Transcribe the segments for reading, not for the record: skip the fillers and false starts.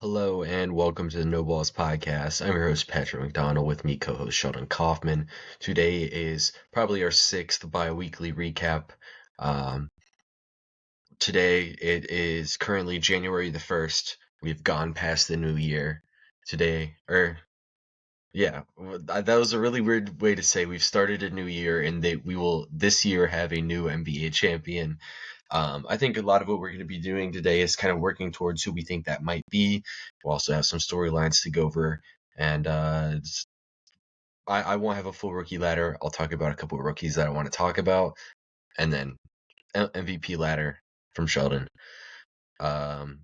Hello and welcome to the No Balls Podcast. I'm your host Patrick McDonald, with me co-host Sheldon Kaufman. Today is probably our sixth bi-weekly recap. Today it is currently January the 1st. We've gone past the new year today, that was a really weird way to say we've started a new year and we will this year have a new NBA champion. I think a lot of what we're going to be doing today is kind of working towards who we think that might be. We'll also have some storylines to go over, and I won't have a full rookie ladder. I'll talk about a couple of rookies that I want to talk about, and then MVP ladder from Sheldon. What's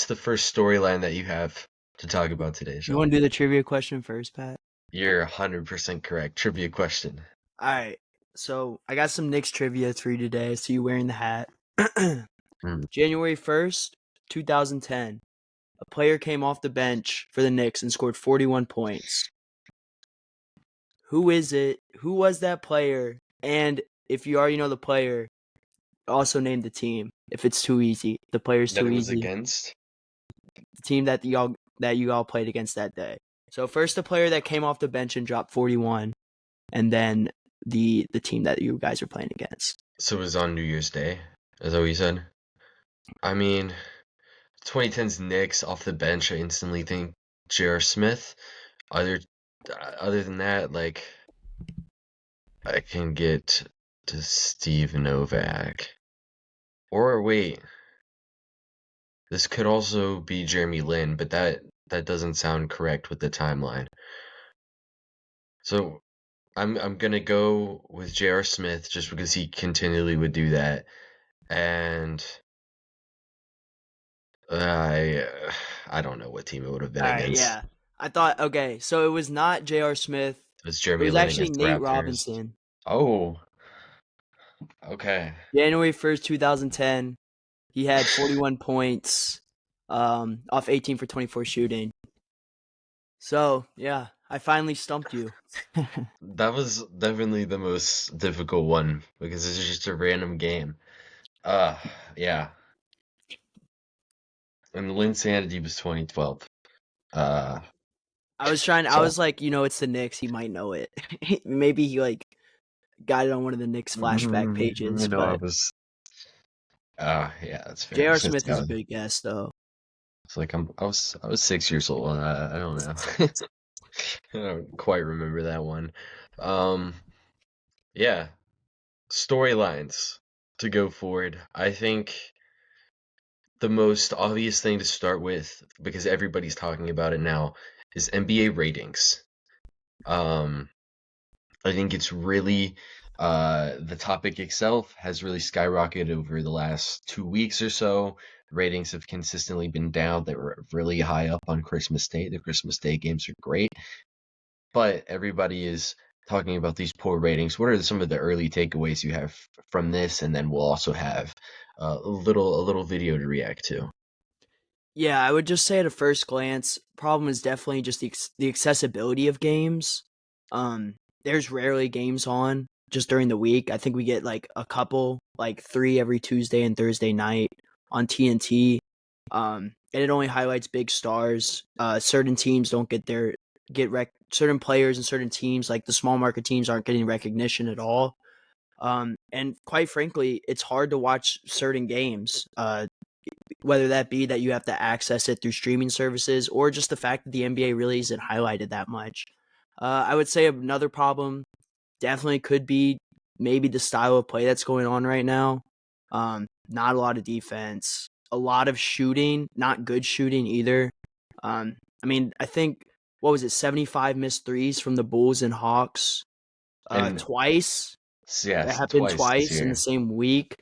the first storyline that you have to talk about today, You Sheldon? want to do the trivia question first, Pat? You're 100% correct. Trivia question. All right. So I got some Knicks trivia for you today. I see you wearing the hat. January 1st, 2010. A player came off the bench for the Knicks and scored 41 points. Who is it? Who was that player? And if you already know the player, also name the team. If it's too easy, the player's That too it was easy. against? The team that you all played against that day. So first, the player that came off the bench and dropped 41, and then the team that you guys are playing against. So it was on New Year's Day? Is that what you said? I mean, 2010's Knicks off the bench, I instantly think J.R. Smith. Other than that, like, I can get to Steve Novak. Or wait, this could also be Jeremy Lin, but that doesn't sound correct with the timeline. So I'm gonna go with J.R. Smith just because he continually would do that, and I don't know what team it would have been All right, against. yeah. I thought, okay, so it was not J.R. Smith. It was It Jeremy was Lin actually against the Nate Raptors. Robinson. Oh, okay. January 1st, 2010. He had 41 points off 18 for 24 shooting. So, yeah, I finally stumped you. That was definitely the most difficult one because it's just a random game. Yeah. And Linsanity was 2012. Uh, I so was like, it's the Knicks. He might know it. Maybe he, got it on one of the Knicks flashback pages, I but was. Yeah, that's fair. J.R. Since Smith is a good guess, though. it's like I was 6 years old. I don't know. I don't quite remember that one. Um, yeah, storylines to go forward. I think the most obvious thing to start with, because everybody's talking about it now, is NBA ratings. I think it's really the topic itself has really skyrocketed over the last 2 weeks or so. Ratings have consistently been down. They were really high up on Christmas Day. The Christmas Day games are great, but everybody is talking about these poor ratings. What are some of the early takeaways you have from this? And then we'll also have a little video to react to. Yeah, I would just say at a first glance, problem is definitely just the accessibility of games. There's rarely games on just during the week. I think we get like a couple, like 3 every Tuesday and Thursday night on TNT. And it only highlights big stars. Certain teams don't certain players and certain teams, like the small market teams, aren't getting recognition at all. And quite frankly, it's hard to watch certain games. Whether that be that you have to access it through streaming services or just the fact that the NBA really isn't highlighted that much. I would say another problem definitely could be maybe the style of play that's going on right now. Not a lot of defense, a lot of shooting, not good shooting either. I think, what was it, 75 missed threes from the Bulls and Hawks And twice. That yes, happened twice this twice in the year. same week.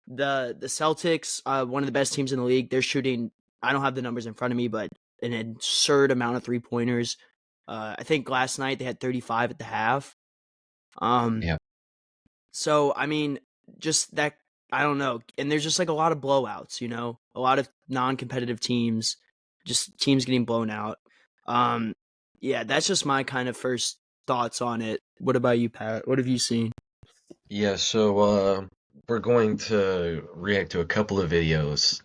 The Celtics, one of the best teams in the league, they're shooting, I don't have the numbers in front of me, but an absurd amount of 3-pointers. I think last night they had 35 at the half. Yeah. So, just that, I don't know. And there's just like a lot of blowouts, a lot of non-competitive teams, just teams getting blown out. Yeah, that's just my kind of first thoughts on it. What about you, Pat? What have you seen? Yeah, so we're going to react to a couple of videos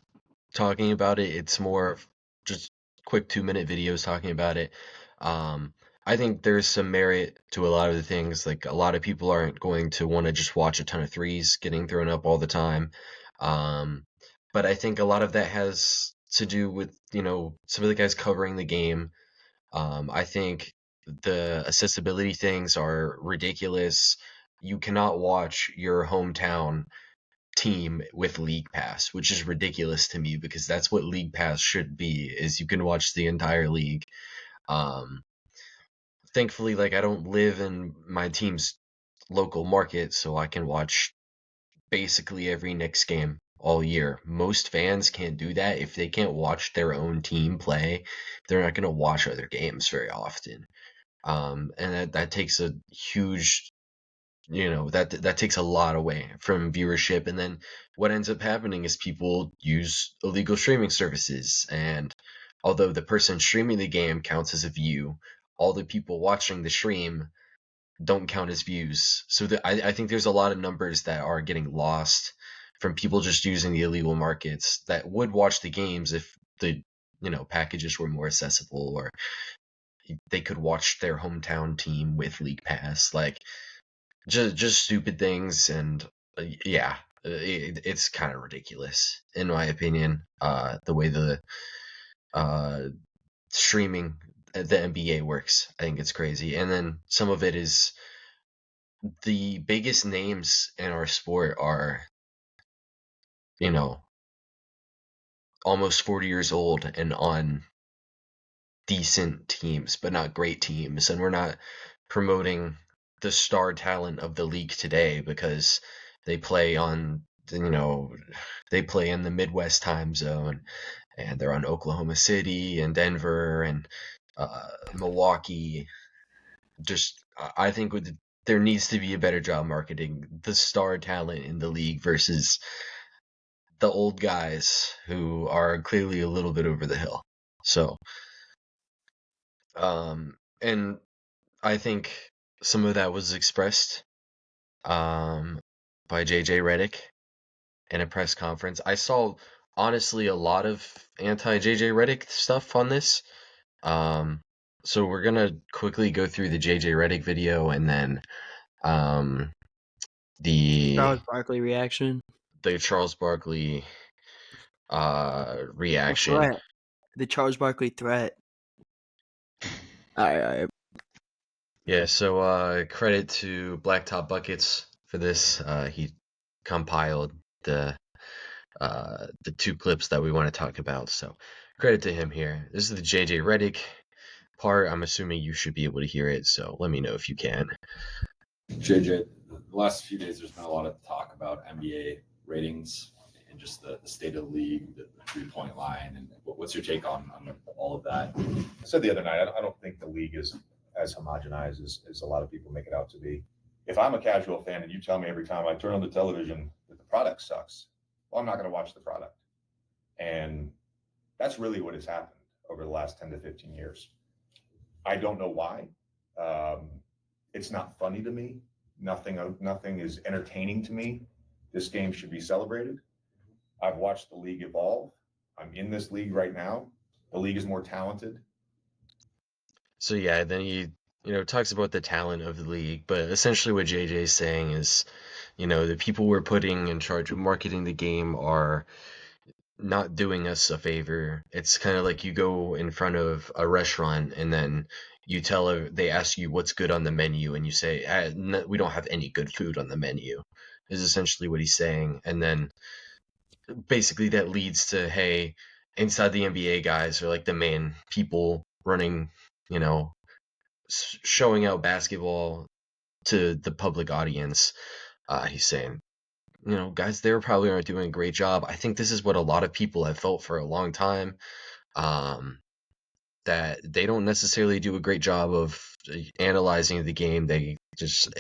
talking about it. It's more of just quick 2 minute videos talking about it. Um, I think there's some merit to a lot of the things. Like a lot of people aren't going to want to just watch a ton of threes getting thrown up all the time. Um, but I think a lot of that has to do with, some of the guys covering the game. I think the accessibility things are ridiculous. You cannot watch your hometown team with League Pass, which is ridiculous to me because that's what League Pass should be, is you can watch the entire league. Um, Thankfully, like I don't live in my team's local market, so I can watch basically every Knicks game all year. Most fans can't do that. If they can't watch their own team play, they're not going to watch other games very often. And that takes a huge, that takes a lot away from viewership. And then what ends up happening is people use illegal streaming services, and although the person streaming the game counts as a view, all the people watching the stream don't count as views. So I think there's a lot of numbers that are getting lost from people just using the illegal markets that would watch the games if the packages were more accessible, or they could watch their hometown team with League Pass. Like just stupid things. And yeah, it's kind of ridiculous in my opinion, the way the uh streaming the NBA works. I think it's crazy. And then some of it is the biggest names in our sport are, you know, almost 40 years old and on decent teams, but not great teams. And we're not promoting the star talent of the league today because they play on, you know, they play in the Midwest time zone, and they're on Oklahoma City and Denver and Milwaukee. Just, I think there needs to be a better job marketing the star talent in the league versus the old guys who are clearly a little bit over the hill. So, and I think some of that was expressed um, by JJ Redick in a press conference. I saw honestly a lot of anti JJ Redick stuff on this. Um, so we're gonna quickly go through the JJ Redick video and then um, the Charles Barkley reaction. Charles Barkley The reaction. threat. The Charles Barkley threat. All right. Yeah, so credit to Blacktop Buckets for this. He compiled the two clips that we want to talk about. So credit to him here. This is the JJ Redick part. I'm assuming you should be able to hear it, so let me know if you can. JJ, the last few days there's been a lot of talk about NBA ratings and just the state of the league, the 3-point line, and what's your take on all of that? I said the other night, I don't think the league is as homogenized as a lot of people make it out to be. If I'm a casual fan and you tell me every time I turn on the television that the product sucks, well, I'm not going to watch the product. And that's really what has happened over the last 10 to 15 years. I don't know why. It's not funny to me. Nothing is entertaining to me. This game should be celebrated. I've watched the league evolve. I'm in this league right now. The league is more talented. So yeah, then he talks about the talent of the league, but essentially what JJ is saying is, the people we're putting in charge of marketing the game are not doing us a favor. It's kind of like you go in front of a restaurant and then they ask you what's good on the menu, and you say, no, we don't have any good food on the menu, is essentially what he's saying. And then basically that leads to, hey, inside the NBA guys are like the main people running, showing out basketball to the public audience. He's saying, guys there probably aren't doing a great job. I think this is what a lot of people have felt for a long time, that they don't necessarily do a great job of analyzing the game. They just,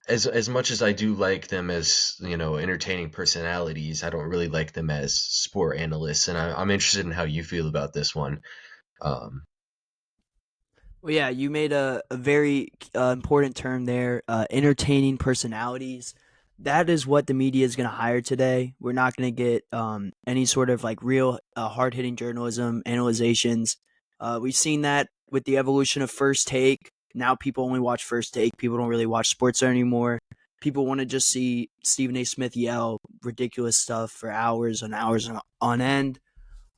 as much as I do like them as, entertaining personalities, I don't really like them as sport analysts. And I'm interested in how you feel about this one. Well, yeah, you made a very important term there. Entertaining personalities. that is what the media is going to hire today. We're not going to get any sort of like real hard hitting journalism, analyzations. We've seen that with the evolution of First Take. Now people only watch First Take. People don't really watch sports anymore. People want to just see Stephen A. Smith yell ridiculous stuff for hours and hours on end.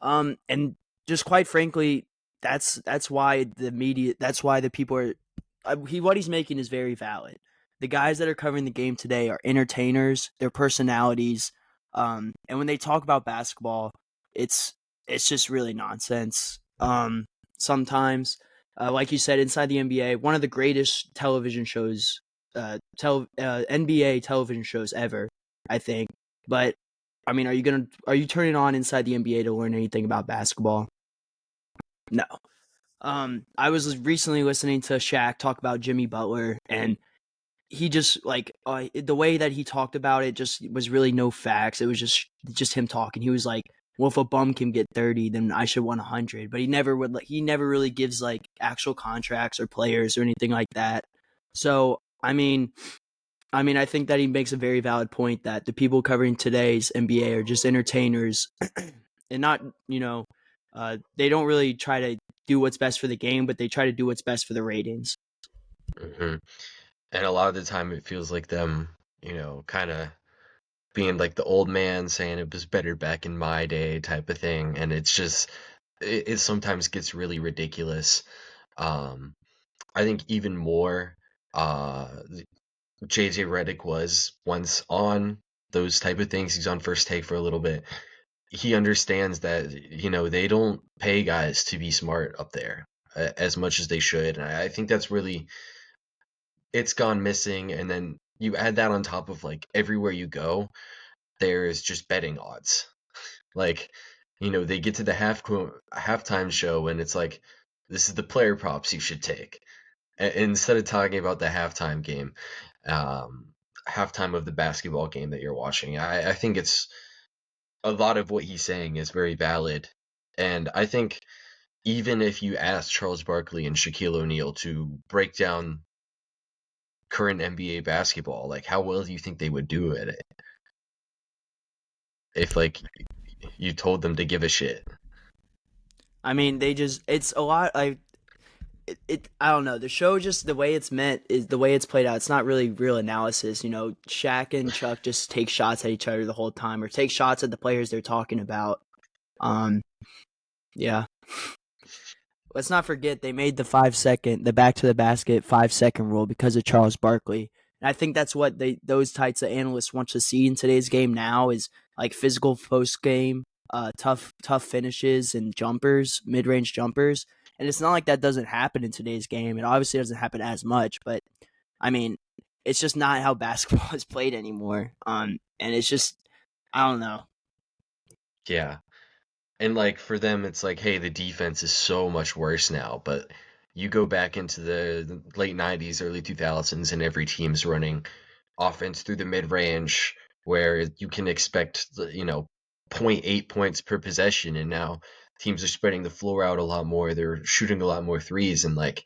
And just quite frankly, that's why the media, that's why the people are. What he's making is very valid. The guys that are covering the game today are entertainers. They're personalities, and when they talk about basketball, it's just really nonsense. Sometimes, like you said, inside the NBA, one of the greatest television shows, NBA television shows ever, I think. But I mean, are you turning on inside the NBA to learn anything about basketball? No. I was recently listening to Shaq talk about Jimmy Butler, and he just like the way that he talked about it just was really no facts. It was just him talking. He was like, "Well, if a bum can get 30, then I should want 100." But he never would. He never really gives like actual contracts or players or anything like that. So I think that he makes a very valid point that the people covering today's NBA are just entertainers and not, they don't really try to do what's best for the game, but they try to do what's best for the ratings. Hmm. And a lot of the time it feels like them, kind of being like the old man saying it was better back in my day type of thing. And it's just, it sometimes gets really ridiculous. I think even more, uh, JJ Redick was once on those type of things. He's on First Take for a little bit. He understands that, they don't pay guys to be smart up there as much as they should. And I think that's really, it's gone missing. And then you add that on top of like everywhere you go, there's just betting odds. Like, they get to the halftime show and it's like, this is the player props you should take. Instead of talking about the halftime game, um, halftime of the basketball game that you're watching. I think it's a lot of what he's saying is very valid. And I think even if you ask Charles Barkley and Shaquille O'Neal to break down current NBA basketball, like how well do you think they would do at it? If like you told them to give a shit. I mean, it's a lot. I don't know. The show, just the way it's meant, is the way it's played out. It's not really real analysis. Shaq and Chuck just take shots at each other the whole time, or take shots at the players they're talking about. Yeah. Let's not forget they made the back to the basket 5-second rule because of Charles Barkley. And I think that's what those types of analysts want to see in today's game now is like physical post game, tough finishes and jumpers, mid range jumpers. And it's not like that doesn't happen in today's game. It obviously doesn't happen as much, but I mean, it's just not how basketball is played anymore. And it's just, I don't know. Yeah. And like for them, it's like, hey, the defense is so much worse now. But you go back into the late 90s, early 2000s, and every team's running offense through the mid range where you can expect, 0.8 points per possession. And now teams are spreading the floor out a lot more. They're shooting a lot more threes. And like,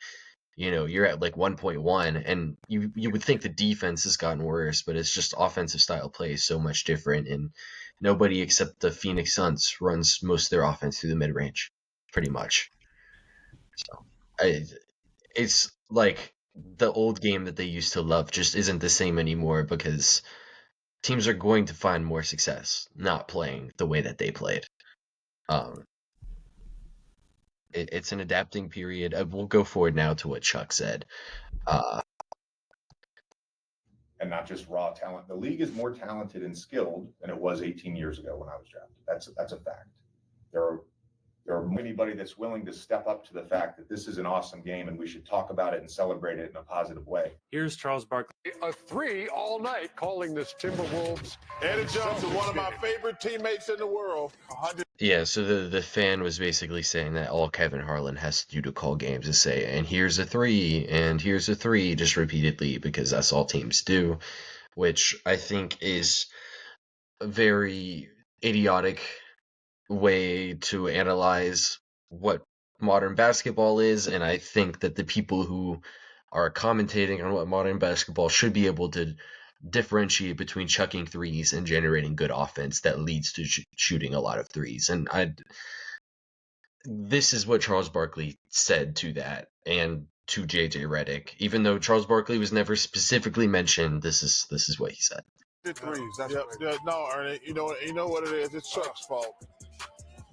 you're at like 1.1. And you would think the defense has gotten worse, but it's just offensive style play is so much different. And nobody except the Phoenix Suns runs most of their offense through the mid range, pretty much. So it's like the old game that they used to love just isn't the same anymore because teams are going to find more success not playing the way that they played. It's an adapting period. We'll go forward now to what Chuck said. And not just raw talent. The league is more talented and skilled than it was 18 years ago when I was drafted. That's a fact. There are anybody that's willing to step up to the fact that this is an awesome game and we should talk about it and celebrate it in a positive way. Here's Charles Barkley. A three all night calling this Timberwolves. Eddie Johnson, one of my favorite teammates in the world. Yeah, so the fan was basically saying that all Kevin Harlan has to do to call games is say, and here's a three, and here's a three, just repeatedly, because that's all teams do, which I think is a very idiotic way to analyze what modern basketball is, and I think that the people who are commentating on what modern basketball should be able to differentiate between chucking threes and generating good offense that leads to shooting a lot of threes. And this is what Charles Barkley said to that and to JJ Redick. Even though Charles Barkley was never specifically mentioned, this is what he said. The threes. That's no, Ernie. You know what it is? It's Chuck's fault.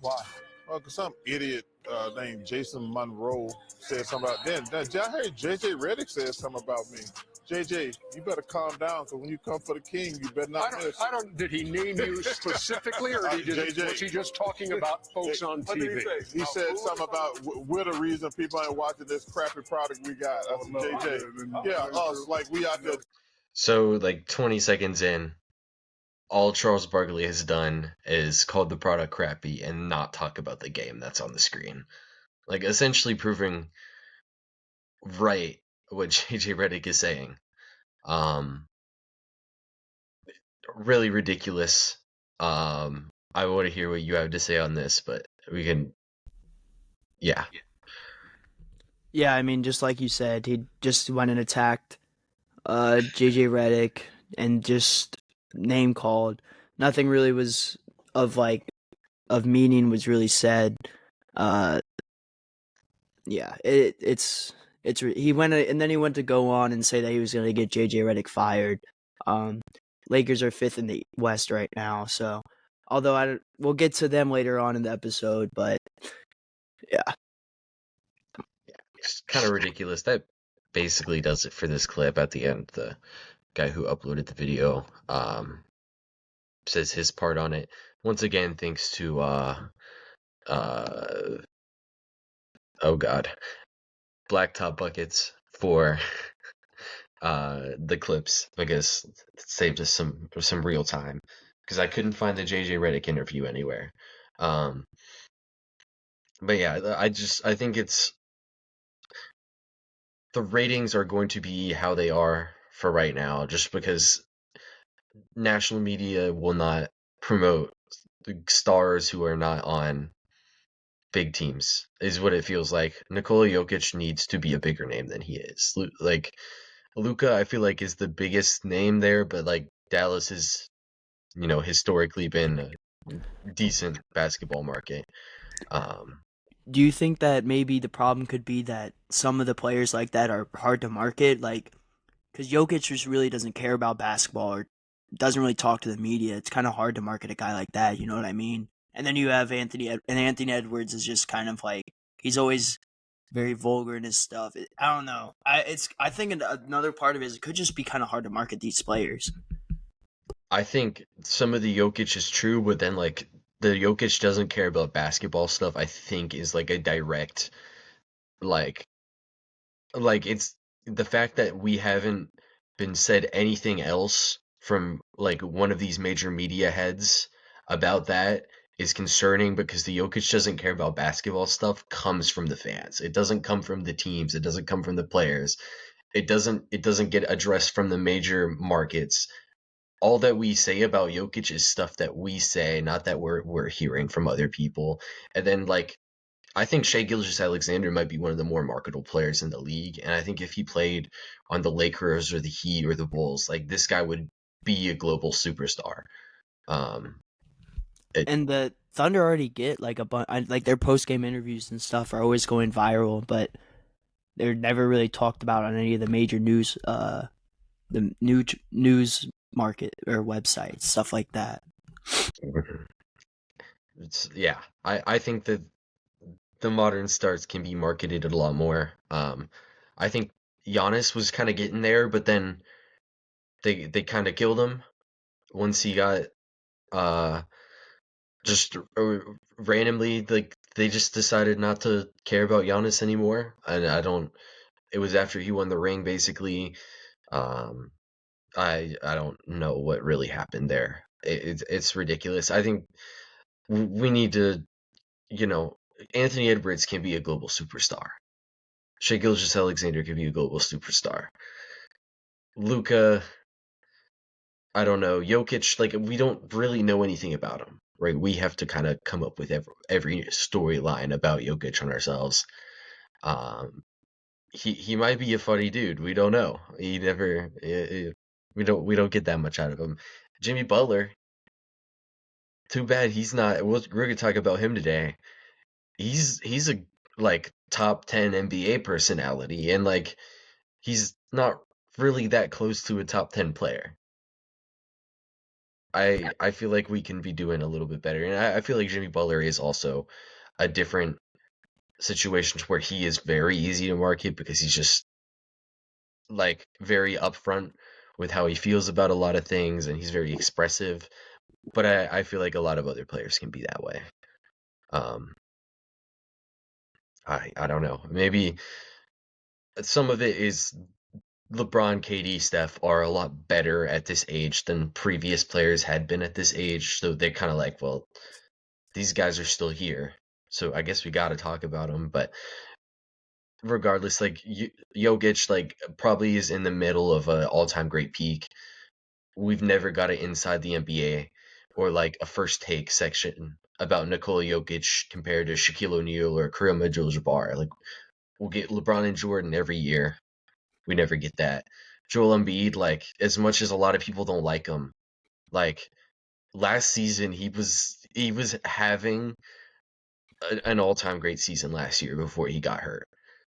Why? Well, because some idiot named Jason Monroe said something about then. I heard JJ Redick said something about me. JJ, you better calm down, because when you come for the king, you better not miss. Did he name you specifically, or was he just talking about folks on TV? He said something about we're the reason people ain't watching this crappy product we got. JJ. Yeah, us. Like, we out there. So, like, 20 seconds in, all Charles Barkley has done is called the product crappy and not talk about the game that's on the screen. Like, essentially proving right what JJ Redick is saying. Really ridiculous. I want to hear what you have to say on this, but we can. Yeah. Yeah, I mean, just like you said, he just went and attacked JJ Redick and just name called. Nothing really was of meaning was really said. Yeah, he went and then he went to go on and say that he was going to get JJ Redick fired. Lakers are 5th in the West right now, so although we'll get to them later on in the episode, but yeah. It's kind of ridiculous. That basically does it for this clip. At the end, the guy who uploaded the video says his part on it. Once again, thanks to oh god, Blacktop Buckets for the clips, because it saved us some real time, because I couldn't find the JJ Redick interview anywhere. But yeah, I think it's the ratings are going to be how they are for right now, just because national media will not promote the stars who are not on big teams, is what it feels like. Nikola Jokic needs to be a bigger name than he is. Like, Luka, I feel like, is the biggest name there, but like Dallas has, historically been a decent basketball market. Do you think that maybe the problem could be that some of the players like that are hard to market? Like, because Jokic just really doesn't care about basketball or doesn't really talk to the media. It's kind of hard to market a guy like that. You know what I mean? And then you have Anthony Edwards is just kind of like, he's always very vulgar in his stuff. I don't know. I think another part of it is it could just be kind of hard to market these players. I think some of the Jokic is true, but then like the Jokic doesn't care about basketball stuff, I think is like a direct, like it's the fact that we haven't been said anything else from like one of these major media heads about that is concerning, because the Jokic doesn't care about basketball stuff comes from the fans. It doesn't come from the teams. It doesn't come from the players. It doesn't get addressed from the major markets. All that we say about Jokic is stuff that we say, not that we're hearing from other people. And then like, I think Shai Gilgeous-Alexander might be one of the more marketable players in the league, and I think if he played on the Lakers or the Heat or the Bulls, like, this guy would be a global superstar. And the Thunder already get like a bunch, like their post game interviews and stuff are always going viral, but they're never really talked about on any of the major news, the news market or websites, stuff like that. I think that the modern stars can be marketed a lot more. I think Giannis was kind of getting there, but then they kind of killed him once he got just randomly, like, they just decided not to care about Giannis anymore. And it was after he won the ring, basically. I don't know what really happened there. It's ridiculous. I think we need to, Anthony Edwards can be a global superstar. Shai Gilgeous-Alexander can be a global superstar. Luka, I don't know. Jokic, like, we don't really know anything about him, right? We have to kind of come up with every storyline about Jokic on ourselves. He might be a funny dude. We don't know. He never. We don't get that much out of him. Jimmy Butler, too bad he's not. We're gonna talk about him today. He's a like top 10 NBA personality, and like he's not really that close to a top 10 player. I feel like we can be doing a little bit better, and I feel like Jimmy Butler is also a different situation where he is very easy to market because he's just like very upfront with how he feels about a lot of things, and he's very expressive. But I feel like a lot of other players can be that way. Um, I don't know. Maybe some of it is LeBron, KD, Steph are a lot better at this age than previous players had been at this age. So they're kind of like, well, these guys are still here. So I guess we got to talk about them. But regardless, like Jokic, like probably is in the middle of an all-time great peak. We've never got it inside the NBA or like a first take section about Nikola Jokic compared to Shaquille O'Neal or Kareem Abdul-Jabbar. Like we'll get LeBron and Jordan every year. We never get that. Joel Embiid, like as much as a lot of people don't like him, like last season he was having an all-time great season last year before he got hurt.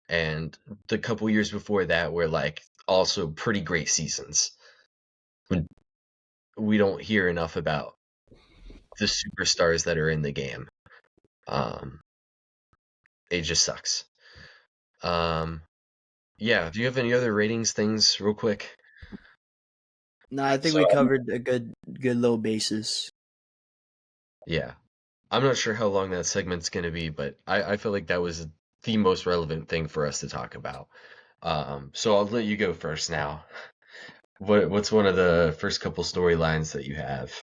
And the couple years before that were like also pretty great seasons. We don't hear enough about the superstars that are in the game. It just sucks. Yeah. Do you have any other ratings things, real quick? No, I think we covered a good little basis. Yeah. I'm not sure how long that segment's gonna be, but I feel like that was the most relevant thing for us to talk about. So I'll let you go first now. What's one of the first couple storylines that you have?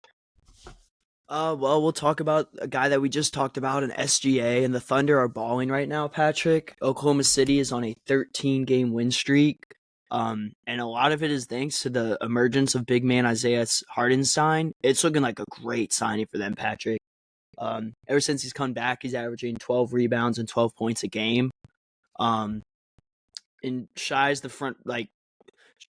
Well, we'll talk about a guy that we just talked about, an SGA, and the Thunder are balling right now, Patrick. Oklahoma City is on a 13-game win streak. And a lot of it is thanks to the emergence of big man Isaiah Hardenstein. It's looking like a great signing for them, Patrick. Ever since he's come back, he's averaging 12 rebounds and 12 points a game. And Shai's the front, like,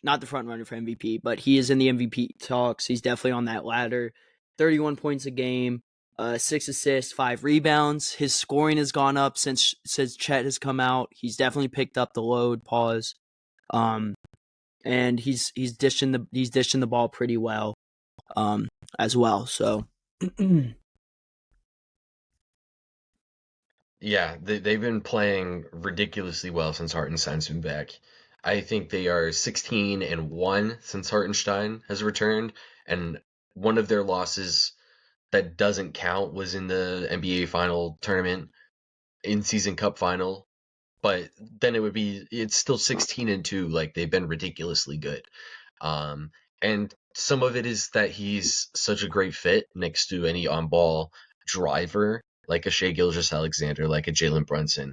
not the front runner for MVP, but he is in the MVP talks. He's definitely on that ladder. 31 points a game, 6 assists, 5 rebounds. His scoring has gone up since Chet has come out. He's definitely picked up the load. Pause. And he's dishing the ball pretty well, as well. So. Yeah, they've been playing ridiculously well since Hartenstein's been back. I think they are 16-1 since Hartenstein has returned, and one of their losses that doesn't count was in the NBA final tournament, in season cup final. But then it's still 16-2. Like they've been ridiculously good. And some of it is that he's such a great fit next to any on-ball driver, like a Shai Gilgeous-Alexander, like a Jalen Brunson.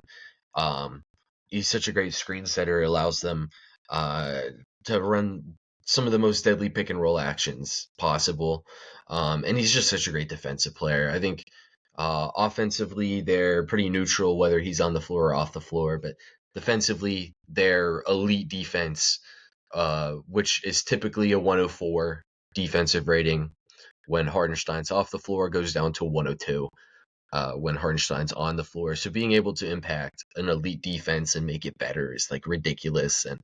He's such a great screen setter, allows them to run some of the most deadly pick and roll actions possible. And he's just such a great defensive player. I think offensively, they're pretty neutral, whether he's on the floor or off the floor, but defensively, they're elite defense, which is typically a 104 defensive rating. When Hartenstein's off the floor, goes down to 102 when Hartenstein's on the floor. So being able to impact an elite defense and make it better is like ridiculous. And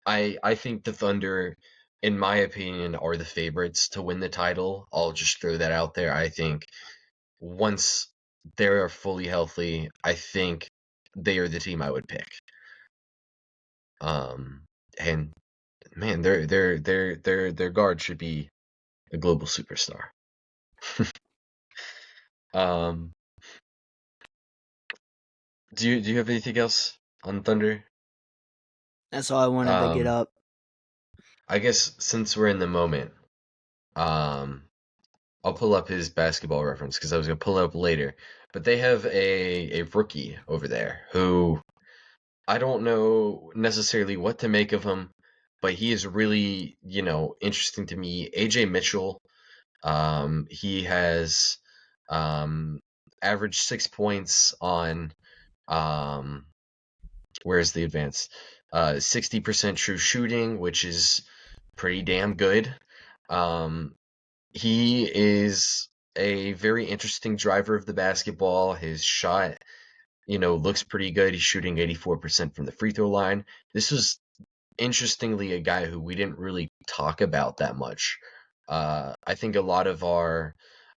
I think the Thunder, in my opinion, are the favorites to win the title. I'll just throw that out there. I think once they are fully healthy, I think they are the team I would pick. And man, their guard should be a global superstar. Do you have anything else on Thunder? That's all I wanted to get up. I guess since we're in the moment, I'll pull up his basketball reference because I was gonna pull it up later. But they have a rookie over there who I don't know necessarily what to make of him, but he is really, interesting to me. AJ Mitchell, he has averaged 6 points on where's the advance? 60% true shooting, which is pretty damn good. He is a very interesting driver of the basketball. His shot, looks pretty good. He's shooting 84% from the free throw line. This was interestingly a guy who we didn't really talk about that much. I think a lot of our,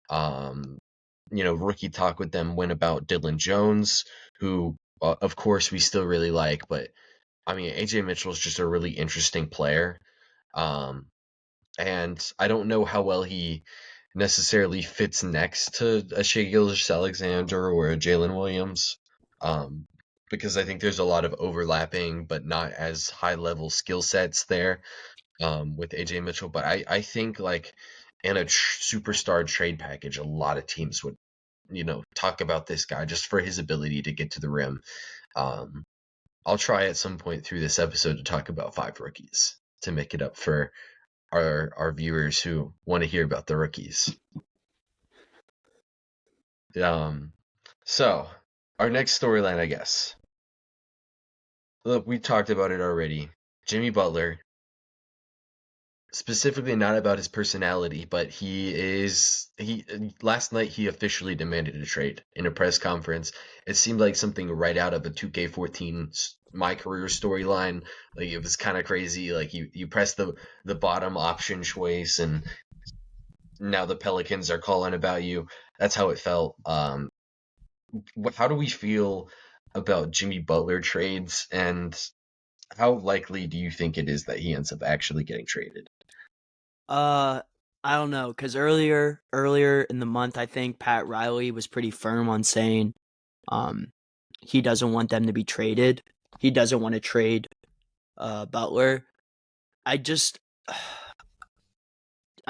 rookie talk with them went about Dylan Jones, who, of course, we still really like. But, I mean, AJ Mitchell is just a really interesting player. And I don't know how well he necessarily fits next to a Shai Gilgeous-Alexander or a Jalen Williams, because I think there's a lot of overlapping but not as high level skill sets there with AJ Mitchell. But I think like in a superstar trade package, a lot of teams would talk about this guy just for his ability to get to the rim. I'll try at some point through this episode to talk about 5 rookies to make it up for our viewers who want to hear about the rookies. So our next storyline, I guess. Look, we talked about it already. Jimmy Butler, specifically not about his personality, but he last night he officially demanded a trade in a press conference. It seemed like something right out of a 2K14 My Career storyline. Like, it was kind of crazy. Like, you press the bottom option choice and now the Pelicans are calling about you. That's how it felt. How do we feel about Jimmy Butler trades, and how likely do you think it is that he ends up actually getting traded? I don't know, because earlier in the month, I think Pat Riley was pretty firm on saying, he doesn't want them to be traded. He doesn't want to trade, Butler. I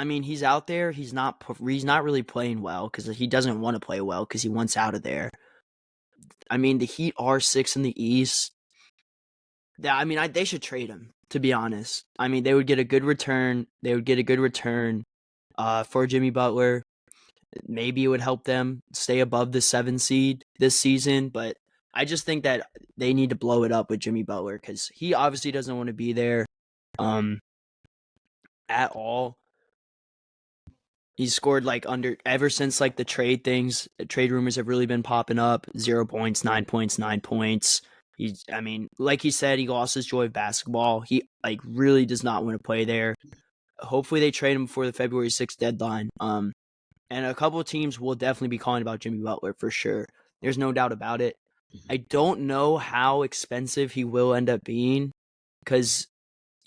mean, he's out there. He's not really playing well because he doesn't want to play well because he wants out of there. I mean, the Heat are 6th in the East. They should trade him, to be honest. I mean, they would get a good return. For Jimmy Butler. Maybe it would help them stay above the 7 seed this season, but I just think that they need to blow it up with Jimmy Butler because he obviously doesn't want to be there at all. He's scored ever since the trade rumors have really been popping up. 0 points, 9 points, 9 points. Like he said, he lost his joy of basketball. He really does not want to play there. Hopefully they trade him before the February 6th deadline. And a couple of teams will definitely be calling about Jimmy Butler for sure. There's no doubt about it. I don't know how expensive he will end up being because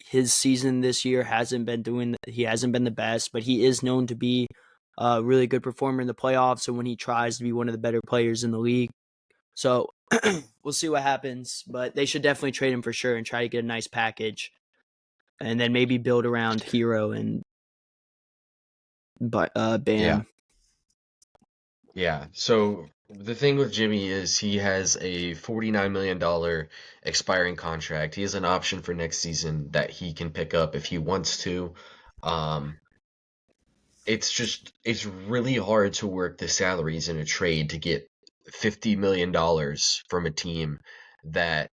his season this year hasn't been the best, but he is known to be a really good performer in the playoffs and when he tries to be one of the better players in the league. So we'll see what happens, but they should definitely trade him for sure and try to get a nice package and then maybe build around Hero and Bam. Yeah. So the thing with Jimmy is he has a $49 million expiring contract. He has an option for next season that he can pick up if he wants to. It's really hard to work the salaries in a trade to get $50 million from a team that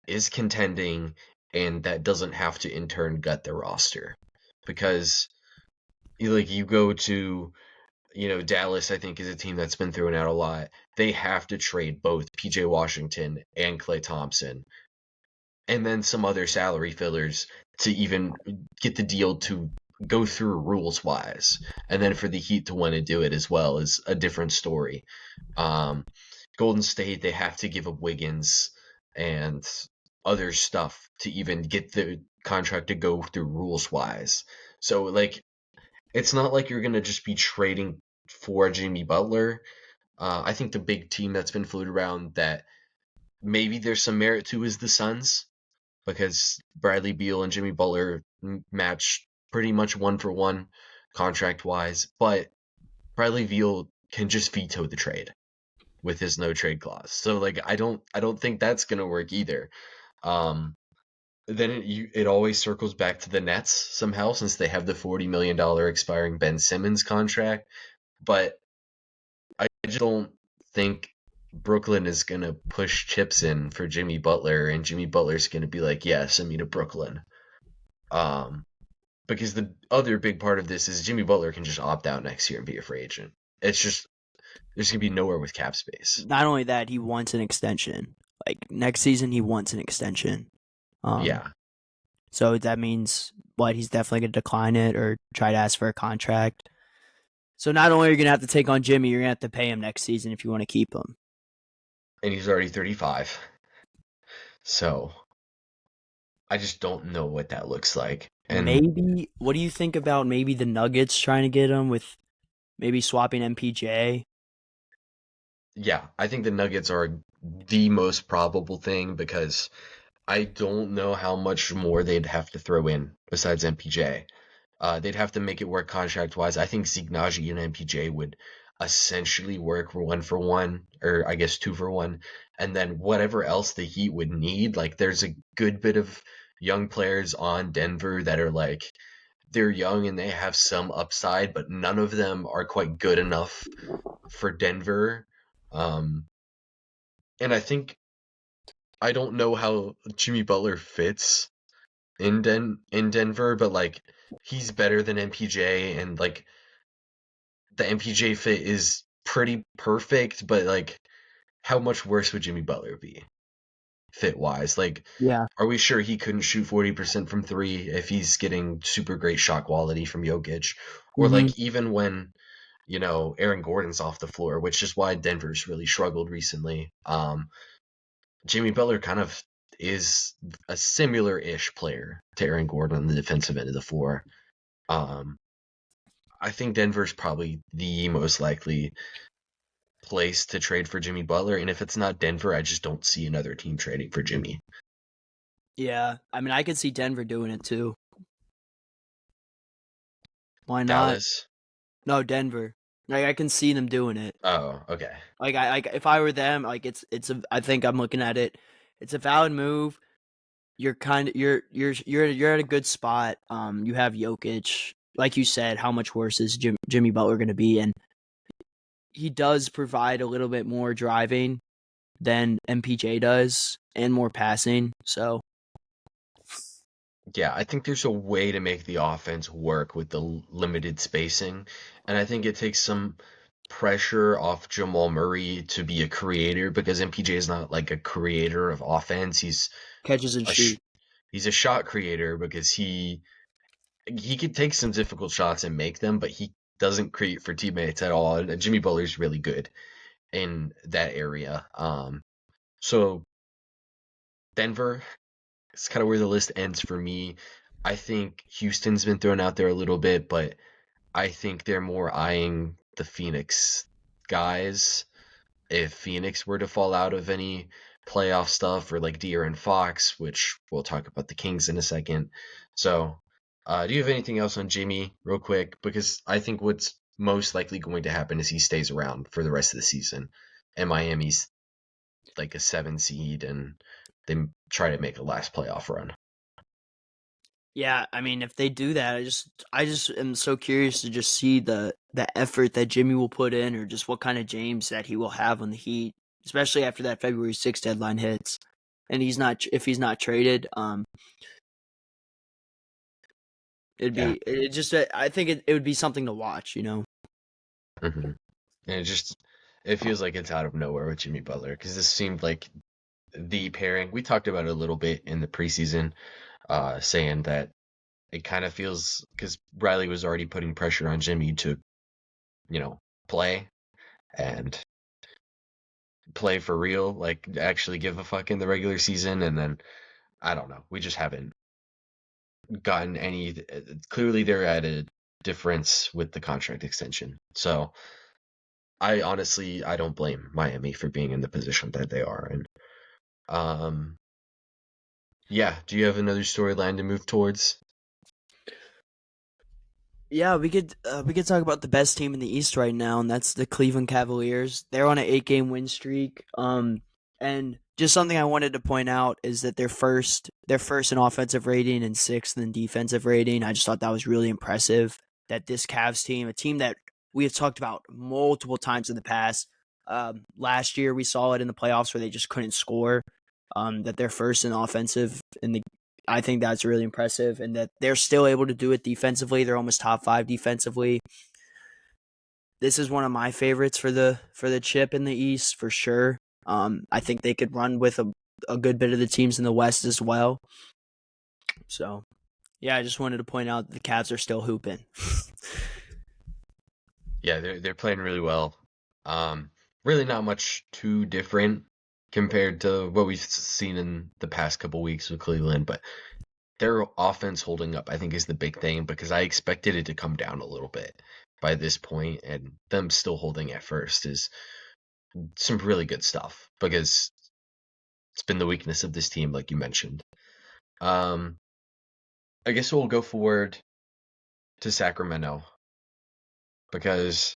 is contending and that doesn't have to in turn gut their roster. Because you go to Dallas, I think, is a team that's been thrown out a lot. They have to trade both PJ Washington and Klay Thompson, and then some other salary fillers to even get the deal to go through rules wise. And then for the Heat to want to do it as well is a different story. Golden State, they have to give up Wiggins and other stuff to even get the contract to go through rules wise. So it's not like you're gonna just be trading for Jimmy Butler. I think the big team that's been floated around that maybe there's some merit to is the Suns, because Bradley Beal and Jimmy Butler match pretty much 1-for-1 contract wise, but Bradley Beal can just veto the trade with his no trade clause. So I don't think that's gonna work either. Then it always circles back to the Nets somehow, since they have the $40 million expiring Ben Simmons contract. But I just don't think Brooklyn is going to push chips in for Jimmy Butler, and Jimmy Butler's going to be like, yeah, send me to Brooklyn. because the other big part of this is Jimmy Butler can just opt out next year and be a free agent. It's just there's gonna be nowhere with cap space. Not only that, he wants an extension. Like next season, he wants an extension. Yeah, So that means what? He's definitely gonna decline it or try to ask for a contract. So not only are you gonna have to take on Jimmy, you're gonna have to pay him next season if you want to keep him. and he's already 35. So I just don't know what that looks like. And Maybe. What do you think about maybe the Nuggets trying to get him with maybe swapping MPJ? yeah, I think the Nuggets are the most probable thing because I don't know how much more they'd have to throw in besides MPJ. They'd have to make it work contract wise. I think Zeke Naji and MPJ would essentially work for 1-for-1, or I guess 2-for-1, and then whatever else the Heat would need. Like there's a good bit of young players on Denver that are like they're young and they have some upside, but none of them are quite good enough for Denver. Um, and I don't know how Jimmy Butler fits in Denver, but like he's better than MPJ, and like the MPJ fit is pretty perfect, but like how much worse would Jimmy Butler be fit wise? Like, Yeah. are we sure he couldn't shoot 40% from three if he's getting super great shot quality from Jokic? Or Mm-hmm. like even when Aaron Gordon's off the floor, which is why Denver's really struggled recently. Jimmy Butler kind of is a similar-ish player to Aaron Gordon on the defensive end of the floor. I think Denver's probably the most likely place to trade for Jimmy Butler, and if it's not Denver, I just don't see another team trading for Jimmy. Yeah. I mean, I could see Denver doing it too. Why not? Dallas? No, Denver. Like I can see them doing it. Oh, okay. Like if I were them, like I think I'm looking at it. It's a valid move. You're kind of you're at a good spot. You have Jokic, like you said. How much worse is Jimmy Butler going to be? And he does provide a little bit more driving than MPJ does, and more passing. So Yeah, I think there's a way to make the offense work with the limited spacing, and I think it takes some pressure off Jamal Murray to be a creator because MPJ is not like a creator of offense. catches and A shoot. he's a shot creator because he could take some difficult shots and make them, but he doesn't create for teammates at all. And Jimmy Butler's really good in that area. So Denver is kind of where the list ends for me. I think Houston's been thrown out there a little bit, but I think they're more eyeing the Phoenix guys. If Phoenix were to fall out of any playoff stuff, or like De'Aaron Fox, which we'll talk about the Kings in a second. So, do you have anything else on Jimmy, real quick? Because I think what's most likely going to happen is he stays around for the rest of the season, and Miami's like a 7 seed, and they try to make a last playoff run. Yeah, I mean, if they do that, I just am so curious to just see the effort that Jimmy will put in, or just what kind of James that he will have on the Heat, especially after that February 6th deadline hits, and if he's not traded, it'd Yeah. be it just I think it would be something to watch, you know. Mm-hmm. And it feels like it's out of nowhere with Jimmy Butler because this seemed like the pairing. We talked about it a little bit in the preseason, saying that it kind of feels because Riley was already putting pressure on Jimmy to, play and play for real, like actually give a fuck in the regular season. And then I don't know, we just haven't gotten any. Clearly, they're at a difference with the contract extension. So I don't blame Miami for being in the position that they are. And yeah, do you have another storyline to move towards? Yeah, we could talk about the best team in the East right now, and that's the Cleveland Cavaliers. They're on an 8-game win streak. And just something I wanted to point out is that they're first in offensive rating and sixth in defensive rating. I just thought that was really impressive. That this Cavs team, a team that we have talked about multiple times in the past. Last year we saw it in the playoffs where they just couldn't score. That they're first in offensive in I think that's really impressive, and that they're still able to do it defensively. They're almost top 5 defensively. This is one of my favorites for the chip in the East for sure. I think they could run with a good bit of the teams in the West as well. So, yeah, I just wanted to point out the Cavs are still hooping. Yeah, they're playing really well. Really not much too different compared to what we've seen in the past couple weeks with Cleveland, but their offense holding up, I think, is the big thing because I expected it to come down a little bit by this point, and them still holding at first is some really good stuff because it's been the weakness of this team, like you mentioned. I guess we'll go forward to Sacramento because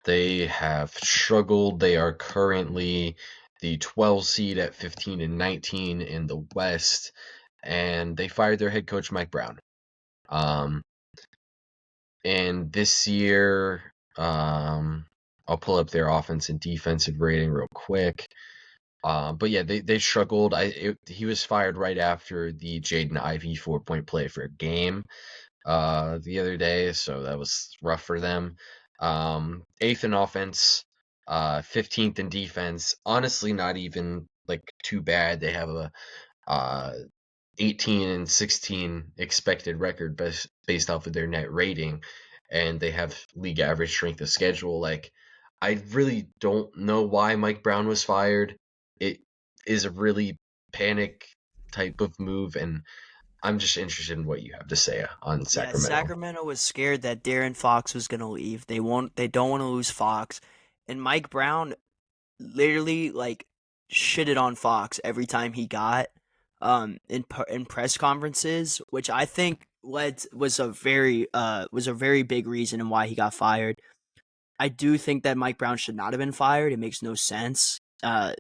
they have struggled. They are currently the 12 seed at 15 and 19 in the West, and they fired their head coach Mike Brown. And this year, I'll pull up their offense and defensive rating real quick. But yeah, they struggled. He was fired right after the Jaden Ivey 4-point play for a game the other day, so that was rough for them. 8th in offense, 15th in defense. Honestly, not even like too bad. They have a 18 and 16 expected record based off of their net rating, and they have league average strength of schedule. Like, I really don't know why Mike Brown was fired. It is a really panic type of move, and I'm just interested in what you have to say on Sacramento. Yeah, Sacramento was scared that De'Aaron Fox was going to leave. They don't want to lose Fox. And Mike Brown literally shitted on Fox every time he got in press conferences, which I think was a very big reason in why he got fired. I do think that Mike Brown should not have been fired. It makes no sense.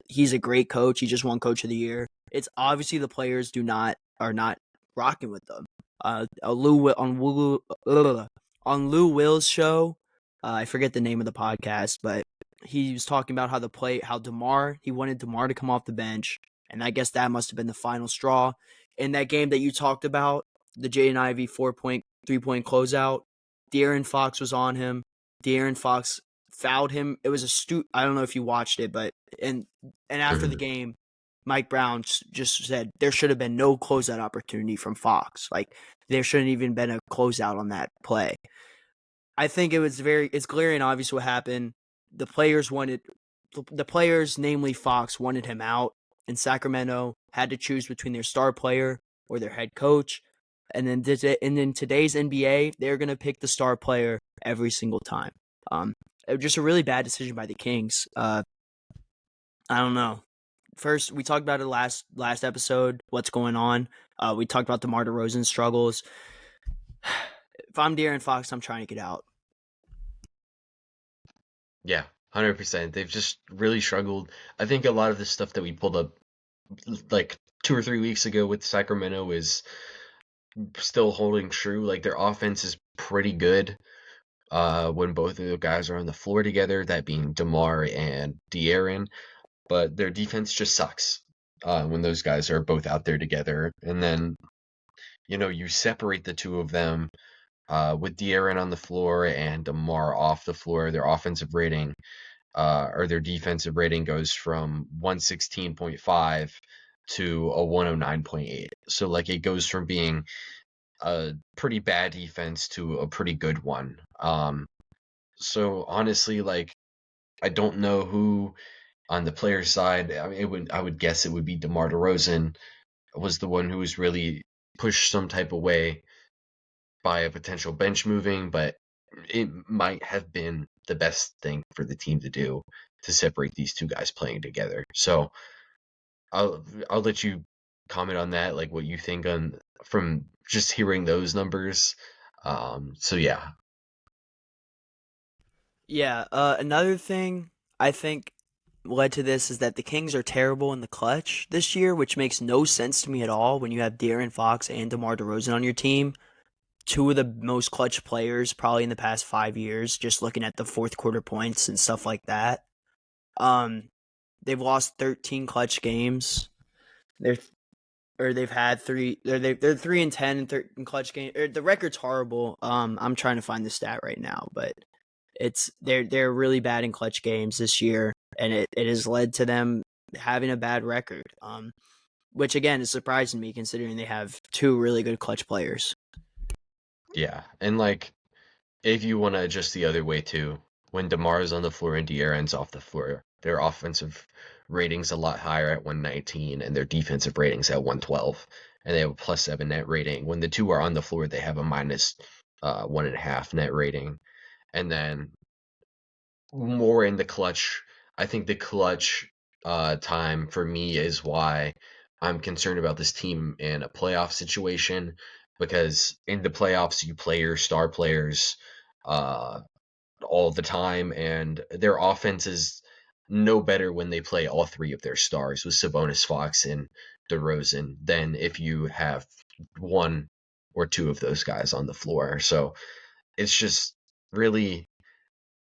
He's a great coach. He just won Coach of the Year. It's obviously the players are not rocking with them. On Lou Will's show, I forget the name of the podcast, but he was talking about he wanted DeMar to come off the bench, and I guess that must have been the final straw. In that game that you talked about, the Jaden Ivey 3-point closeout, De'Aaron Fox was on him. De'Aaron Fox fouled him. It was I don't know if you watched it, but and after the game, Mike Brown just said there should have been no closeout opportunity from Fox. Like, there shouldn't even been a closeout on that play. I think it's clear and obvious what happened. The players, namely Fox, wanted him out, and Sacramento had to choose between their star player or their head coach. And then in today's NBA, they're gonna pick the star player every single time. It was just a really bad decision by the Kings. I don't know. First, we talked about it last episode. What's going on? We talked about DeMar DeRozan's struggles. If I'm De'Aaron Fox, I'm trying to get out. Yeah, 100%. They've just really struggled. I think a lot of the stuff that we pulled up like 2 or 3 weeks ago with Sacramento is still holding true. Like, their offense is pretty good when both of the guys are on the floor together, that being DeMar and De'Aaron. But their defense just sucks when those guys are both out there together. And then, you separate the two of them with De'Aaron on the floor and DeMar off the floor. Their offensive rating or their defensive rating goes from 116.5 to a 109.8. So, like, it goes from being a pretty bad defense to a pretty good one. So honestly, like, I don't know who on the player side. I mean, I would guess it would be DeMar DeRozan was the one who was really pushed some type of way by a potential bench moving, but it might have been the best thing for the team to do to separate these two guys playing together. So I'll let you comment on that, like what you think from just hearing those numbers. So yeah. Yeah, another thing I think led to this is that the Kings are terrible in the clutch this year, which makes no sense to me at all when you have De'Aaron Fox and DeMar DeRozan on your team. Two of the most clutch players probably in the past 5 years, just looking at the fourth quarter points and stuff like that. They've lost 13 clutch games. or they've had 3. They're 3-10 in clutch game. The record's horrible. I'm trying to find the stat right now, but they're really bad in clutch games this year, and it has led to them having a bad record. Which again is surprising me considering they have 2 really good clutch players. Yeah, and like if you want to adjust the other way too, when DeMar's on the floor and De'Aaron's off the floor, their offensive ratings a lot higher at 119 and their defensive ratings at 112, and they have a +7 net rating. When the two are on the floor, they have a -1.5 net rating, and then more in the clutch. I think the clutch time for me is why I'm concerned about this team in a playoff situation, because in the playoffs you play your star players uh, all the time, and their offense is no better when they play all 3 of their stars with Sabonis, Fox, and DeRozan than if you have 1 or 2 of those guys on the floor. So it's just really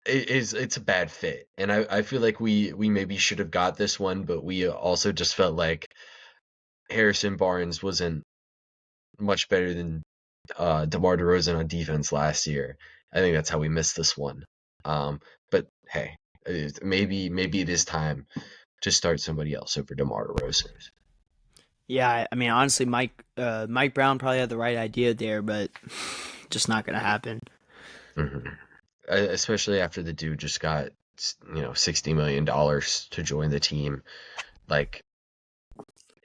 it's a bad fit, and I feel like we maybe should have got this one, but we also just felt like Harrison Barnes wasn't much better than DeMar DeRozan on defense last year. I think that's how we missed this one. But hey, maybe it is time to start somebody else over DeMar DeRozan. Yeah, I mean honestly, Mike Brown probably had the right idea there, but just not gonna happen. Mm-hmm. Especially after the dude just got $60 million to join the team. Like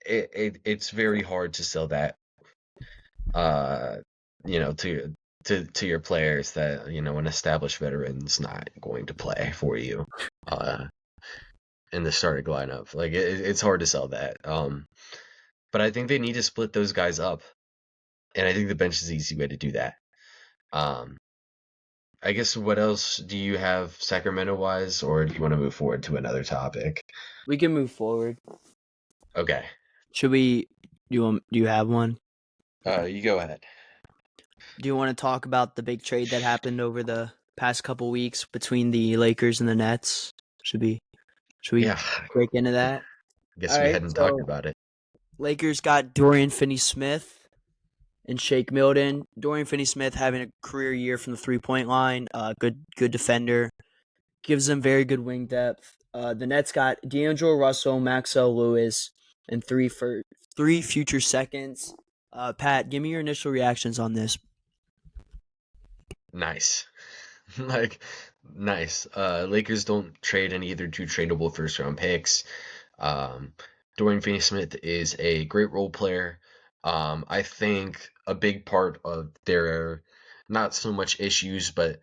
it's very hard to sell that to your players that an established veteran's not going to play for you in the starting lineup. Like it's hard to sell that. But I think they need to split those guys up, and I think the bench is the easy way to do that. I guess what else do you have Sacramento wise, or do you want to move forward to another topic? We can move forward. Okay. Should we? Do you have one? You go ahead. Do you want to talk about the big trade that happened over the past couple weeks between the Lakers and the Nets? Should we Yeah. break into that? Guess All we right, hadn't so talked about it. Lakers got Dorian Finney-Smith and Shake Milton. Dorian Finney-Smith having a career year from the 3-point line. Good defender. Gives them very good wing depth. The Nets got D'Angelo Russell, Maxwell Lewis, and 3 future seconds. Pat, give me your initial reactions on this. Nice. Nice. Lakers don't trade any either 2 tradable first round picks. Dorian Finney-Smith is a great role player. I think a big part of their not so much issues, but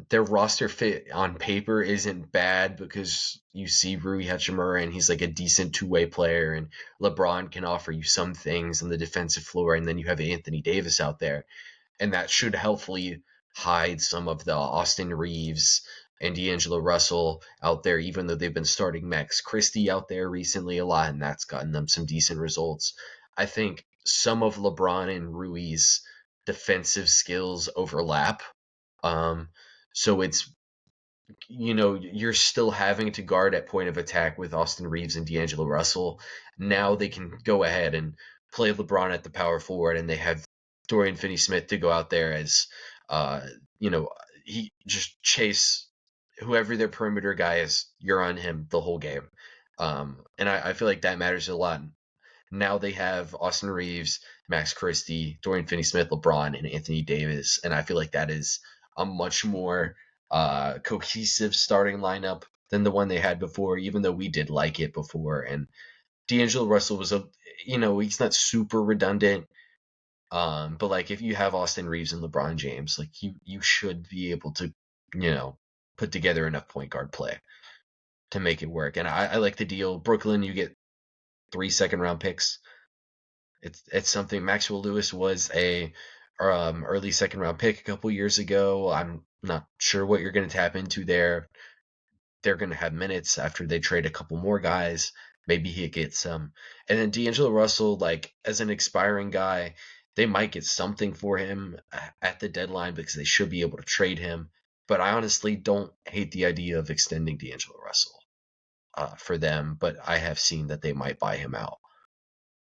their roster fit on paper isn't bad, because you see Rui Hachimura and he's like a decent 2-way player, and LeBron can offer you some things on the defensive floor, and then you have Anthony Davis out there, and that should helpfully hide some of the Austin Reeves and D'Angelo Russell out there, even though they've been starting Max Christie out there recently a lot, and that's gotten them some decent results. I think some of LeBron and Rui's defensive skills overlap. So it's, you're still having to guard at point of attack with Austin Reeves and D'Angelo Russell. Now they can go ahead and play LeBron at the power forward, and they have Dorian Finney-Smith to go out there as, he just chase whoever their perimeter guy is. You're on him the whole game. And I feel like that matters a lot. Now they have Austin Reeves, Max Christie, Dorian Finney-Smith, LeBron, and Anthony Davis, and I feel like that is a much more cohesive starting lineup than the one they had before, even though we did like it before. And D'Angelo Russell was he's not super redundant, but like if you have Austin Reeves and LeBron James, like you should be able to put together enough point guard play to make it work. And I like the deal. Brooklyn, you get 3 second-round picks. It's something. Maxwell Lewis was a early second-round pick a couple years ago. I'm not sure what you're going to tap into there. They're going to have minutes after they trade a couple more guys. Maybe he gets some. And then D'Angelo Russell, like as an expiring guy, they might get something for him at the deadline, because they should be able to trade him. But I honestly don't hate the idea of extending D'Angelo Russell for them. But I have seen that they might buy him out.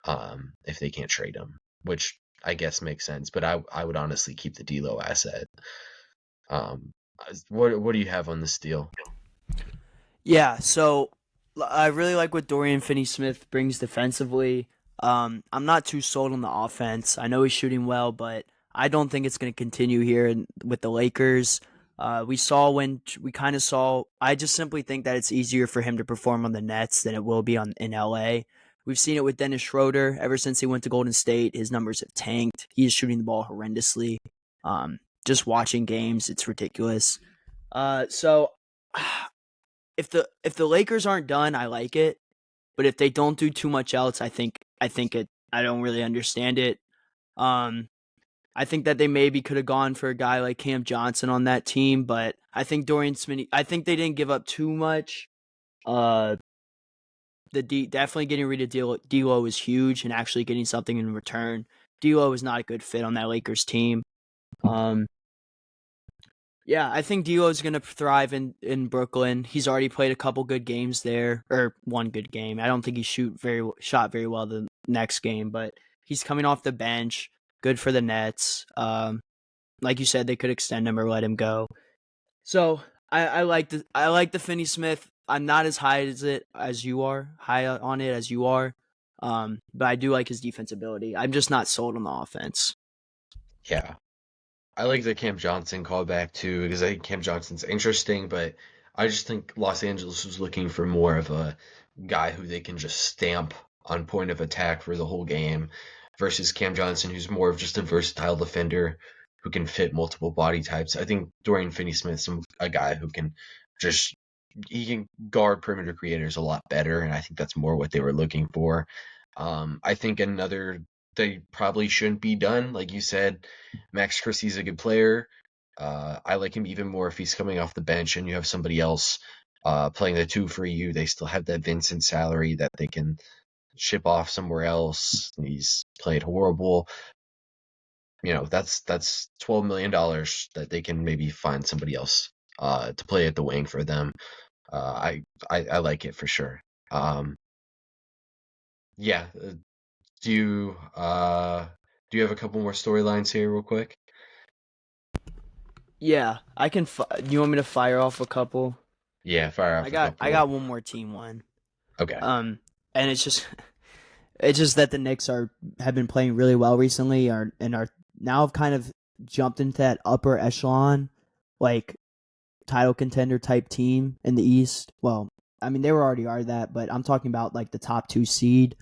if they can't trade him, which I guess makes sense. But I would honestly keep the D'Lo asset. What do you have on this deal? Yeah, so I really like what Dorian Finney-Smith brings defensively. I'm not too sold on the offense. I know he's shooting well, but I don't think it's going to continue here with the Lakers. We saw when we kind of saw. I just simply think that it's easier for him to perform on the Nets than it will be in LA. We've seen it with Dennis Schroeder. Ever since he went to Golden State, his numbers have tanked. He is shooting the ball horrendously. Just watching games, it's ridiculous. So if the Lakers aren't done, I like it. But if they don't do too much else, I don't really understand it. Um, I think that they maybe could have gone for a guy like Cam Johnson on that team, but I think I think they didn't give up too much. Uh, definitely getting rid of D'Lo is huge, and actually getting something in return. D'Lo is not a good fit on that Lakers team. Yeah, I think D'Lo is going to thrive in Brooklyn. He's already played a couple good games there, or one good game. I don't think he shot very well the next game, but he's coming off the bench. Good for the Nets. Like you said, they could extend him or let him go. So I like the Finney Smith. I'm not as high on it as you are. But I do like his defensibility. I'm just not sold on the offense. Yeah. I like the Cam Johnson callback too, because I think Cam Johnson's interesting, but I just think Los Angeles was looking for more of a guy who they can just stamp on point of attack for the whole game versus Cam Johnson, who's more of just a versatile defender who can fit multiple body types. I think Dorian Finney-Smith's a guy who can just he can guard perimeter creators a lot better, and I think that's more what they were looking for. I think they probably shouldn't be done, like you said. Max Christie's a good player. I like him even more if he's coming off the bench and you have somebody else playing the two for you. They still have that Vincent salary that they can ship off somewhere else. He's played horrible. That's $12 million that they can maybe find somebody else to play at the wing for them. I like it for sure. Yeah. Do you have a couple more storylines here, real quick? Yeah, I can. Do you want me to fire off a couple? Yeah, fire off a couple. I got one more team one. Okay. And it's just that the Knicks have been playing really well recently, and are now have kind of jumped into that upper echelon, like title contender type team in the East. Well, I mean they already are that, but I'm talking about like the top 2 seed.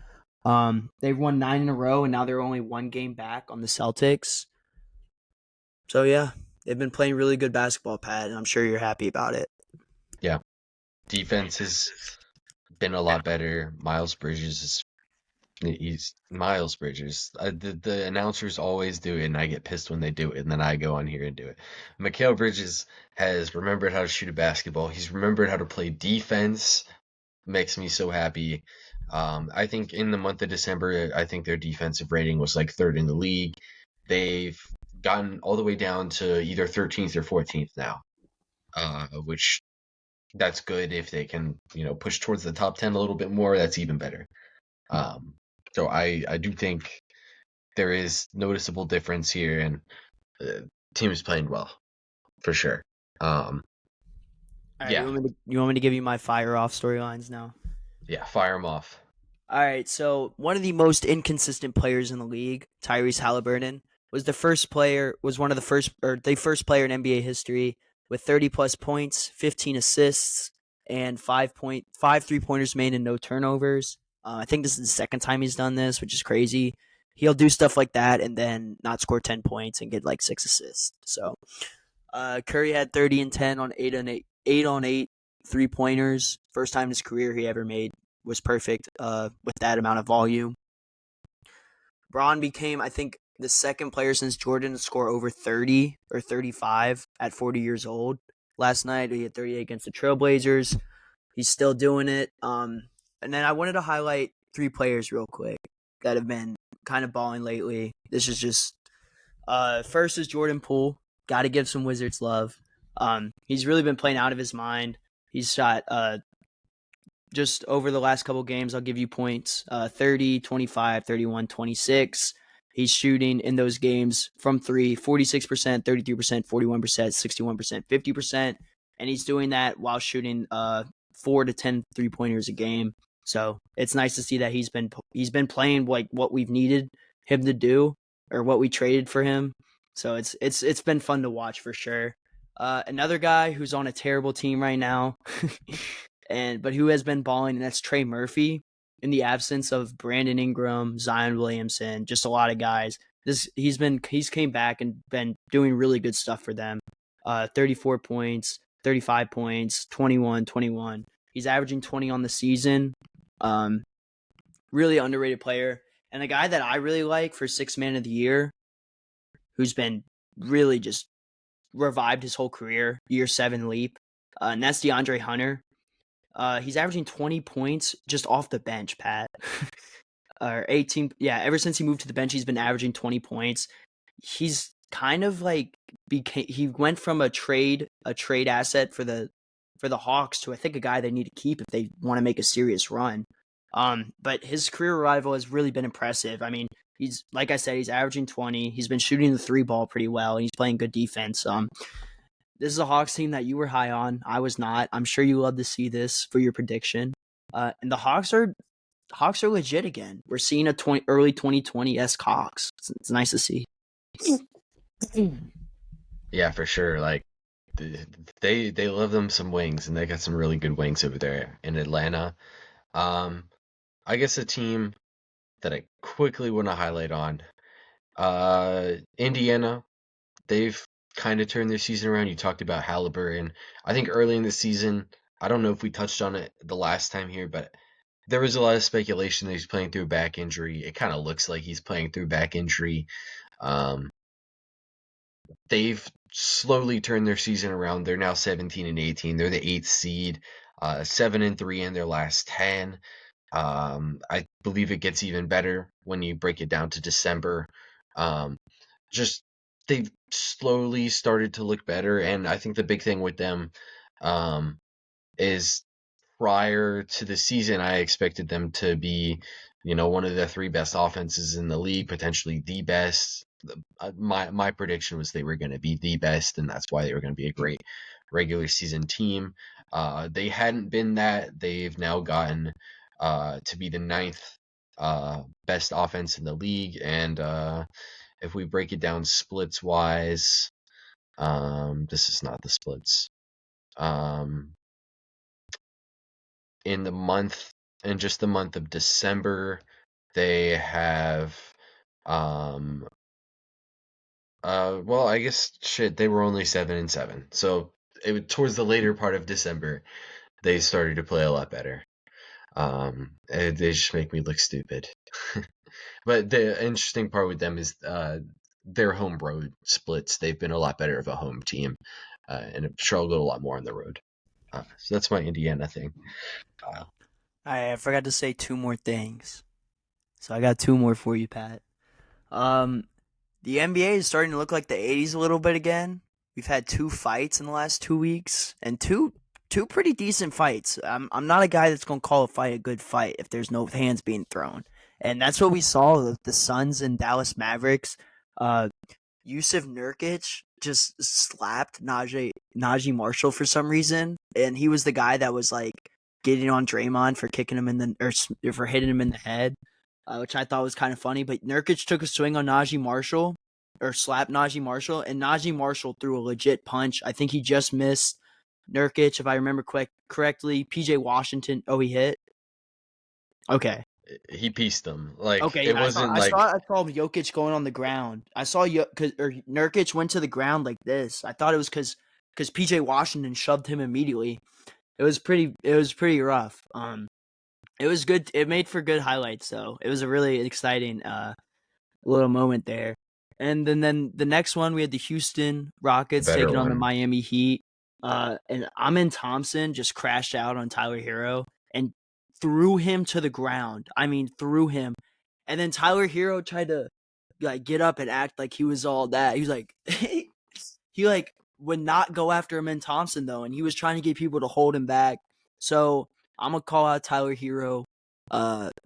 They've won 9 in a row, and now they're only 1 game back on the Celtics. So yeah, they've been playing really good basketball, Pat, and I'm sure you're happy about it. Yeah. Defense has been a lot better. Miles Bridges. The announcers always do it, and I get pissed when they do it, and then I go on here and do it. Mikal Bridges has remembered how to shoot a basketball. He's remembered how to play defense. Makes me so happy. I think in the month of December, I think their defensive rating was like 3rd in the league. They've gotten all the way down to either 13th or 14th now, which that's good. If they can, push towards the top 10 a little bit more, that's even better. So I do think there is noticeable difference here, and the team is playing well, for sure. All right, yeah. You want me to give you my fire off storylines now? Yeah, fire them off. All right, so one of the most inconsistent players in the league, Tyrese Halliburton, was the first player in NBA history with 30 plus points, 15 assists, and 5 3-pointers made and no turnovers. I think this is the second time he's done this, which is crazy. He'll do stuff like that and then not score 10 points and get like 6 assists. So Curry had 30 and 10 on 8 on 8 3-pointers. First time in his career he ever made was perfect with that amount of volume. Braun became, I think, the second player since Jordan to score over 30 or 35 at 40 years old. Last night he had 38 against the Trailblazers. He's still doing it. And then I wanted to highlight 3 players real quick that have been kind of balling lately. This is just first is Jordan Poole. Got to give some Wizards love. He's really been playing out of his mind. He's shot just over the last couple games, I'll give you points. 30, 25, 31, 26. He's shooting in those games from 3, 46%, 33%, 41%, 61%, 50%. And he's doing that while shooting 4 to 10 3-pointers a game. So it's nice to see that he's been playing like what we've needed him to do, or what we traded for him. So it's been fun to watch for sure. Another guy who's on a terrible team right now, but who has been balling, and that's Trey Murphy. In the absence of Brandon Ingram, Zion Williamson, just a lot of guys. He's came back and been doing really good stuff for them. 34 points, 35 points, 21, 21. He's averaging 20 on the season. Really underrated player. And a guy that I really like for Sixth Man of the Year, who's been really just revived his whole career, year 7 leap, and that's DeAndre Hunter. He's averaging 20 points just off the bench, Pat. Or 18. Yeah, ever since he moved to the bench, he's been averaging 20 points. He's kind of like he went from a trade asset for the Hawks to, I think, a guy they need to keep if they want to make a serious run. But his career revival has really been impressive. I mean, he's, like I said, he's averaging 20. He's been shooting the 3 ball pretty well, and he's playing good defense. This is a Hawks team that you were high on. I was not. I'm sure you love to see this for your prediction. And the Hawks are legit again. We're seeing a early 2020-esque Hawks. It's nice to see. Yeah, for sure. Like, they love them some wings, and they got some really good wings over there in Atlanta. I guess a team that I quickly want to highlight on, Indiana. They've kind of turned their season around. You talked about Halliburton. I think early in the season, I don't know if we touched on it the last time here, but there was a lot of speculation that he's playing through back injury. It kind of looks like he's playing through back injury. They've slowly turned their season around. They're now 17 and 18. They're the 8th seed, 7 and 3 in their last 10. I believe it gets even better when you break it down to December. Just they've slowly started to look better, and I think the big thing with them is prior to the season, I expected them to be, one of the 3 best offenses in the league, potentially the best. My prediction was they were going to be the best, and that's why they were going to be a great regular season team. They hadn't been that. They've now gotten to be the 9th best offense in the league, and if we break it down splits wise, this is not the splits. In just the month of December, they have, well, I guess they were only 7 and 7. So towards the later part of December, they started to play a lot better. They just make me look stupid. But the interesting part with them is their home road splits. They've been a lot better of a home team and have struggled a lot more on the road. So that's my Indiana thing. I forgot to say 2 more things. So I got 2 more for you, Pat. The NBA is starting to look like the 80s a little bit again. We've had 2 fights in the last 2 weeks, and two pretty decent fights. I'm not a guy that's going to call a fight a good fight if there's no hands being thrown. And that's what we saw with the Suns and Dallas Mavericks. Yusuf Nurkic just slapped Najee Marshall for some reason, and he was the guy that was like getting on Draymond for kicking him or for hitting him in the head, which I thought was kind of funny. But Nurkic took a swing on Najee Marshall, or slapped Najee Marshall, and Najee Marshall threw a legit punch. I think he just missed Nurkic, if I remember correctly. PJ Washington, he hit. Okay. He pieced them. Like, okay, it wasn't I like saw Jokic going on the ground. I saw Nurkic went to the ground like this. I thought it was because PJ Washington shoved him immediately. It was pretty rough. It was good. It made for good highlights, though. It was a really exciting little moment there. And then the next one, we had the Houston Rockets taking on the Miami Heat. And Amin Thompson just crashed out on Tyler Hero and threw him to the ground. I mean, threw him. And then Tyler Hero tried to get up and act like he was all that. He was like, he would not go after Amin Thompson though, and he was trying to get people to hold him back. So I'm gonna call out Tyler Hero.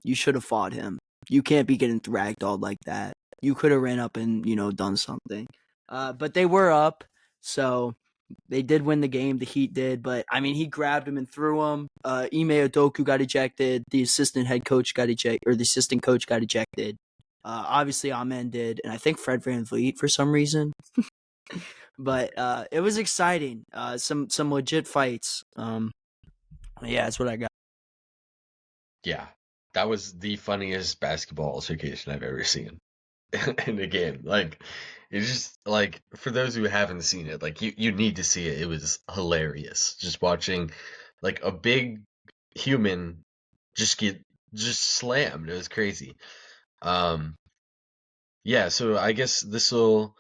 You should have fought him. You can't be getting ragdolled like that. You could have ran up and done something. But they were up, so they did win the game. The Heat did, but I mean, he grabbed him and threw him. Ime Udoka got ejected. The assistant head coach got ejected, or the assistant coach got ejected. Obviously, Amen did, and I think Fred VanVleet for some reason. But it was exciting. Some legit fights. Yeah, that's what I got. Yeah, that was the funniest basketball altercation I've ever seen in a game. Like, it's just like, for those who haven't seen it, like you need to see it. It was hilarious just watching like a big human get slammed. It was crazy. Yeah, so I guess this will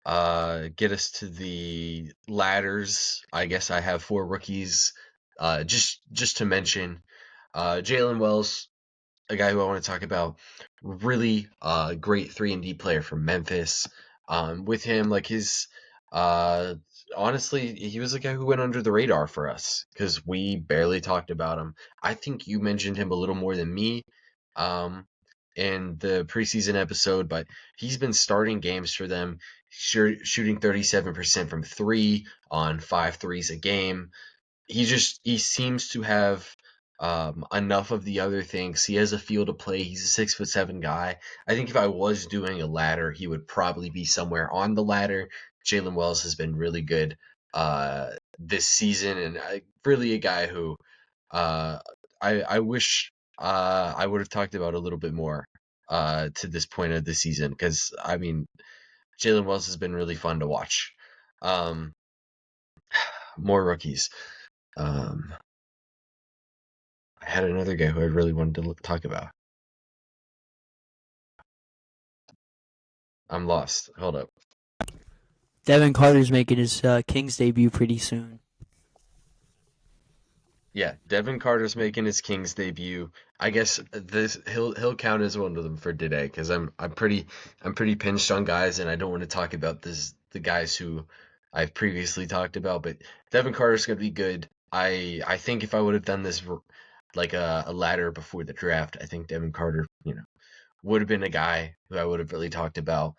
get us to the ladders. I guess I have 4 rookies. Just to mention, Jalen Wells, a guy who I want to talk about, really great 3-and-D player from Memphis. With him, like honestly, he was a guy who went under the radar for us because we barely talked about him. I think you mentioned him a little more than me um, in the preseason episode, but he's been starting games for them, shooting 37% from 3 on 5 threes a game. He seems to have enough of the other things. He has a feel to play. He's a 6'7" guy. I think if I was doing a ladder, he would probably be somewhere on the ladder. Jalen Wells has been really good this season, and really a guy who I wish I would have talked about a little bit more to this point of the season, because I mean, Jalen Wells has been really fun to watch. More rookies. I had another guy who I really wanted to talk about. I'm lost. Hold up. Devin Carter's making his Kings debut pretty soon. Yeah, Devin Carter's making his Kings debut. I guess he'll count as one of them for today, because I'm pretty pinched on guys, and I don't want to talk about the guys who I've previously talked about. But Devin Carter's gonna be good. I think if I would have done this like a ladder before the draft, I think Devin Carter would have been a guy who I would have really talked about.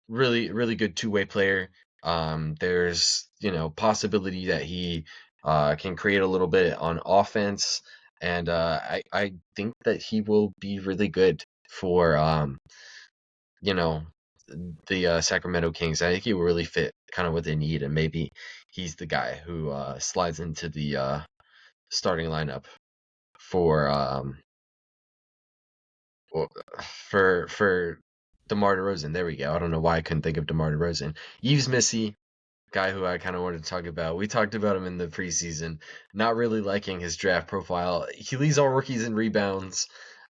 Really good two-way player. There's possibility that he can create a little bit on offense, and I think that he will be really good for the Sacramento Kings. I think he will really fit kind of what they need, and maybe he's the guy who slides into the starting lineup for for DeMar DeRozan. There we go. I don't know why I couldn't think of DeMar DeRozan. Yves Missy, guy who I kind of wanted to talk about. We talked about him in the preseason. Not really liking his draft profile. He leads all rookies in rebounds,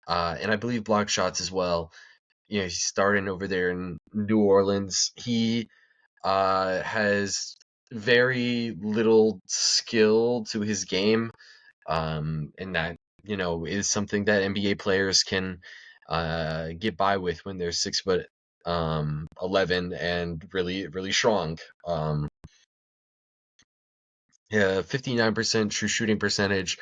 and I believe block shots as well. He's starting over there in New Orleans. He has very little skill to his game, and that is something that NBA players can get by with when they're 6'11" and really strong. Yeah, 59% true shooting percentage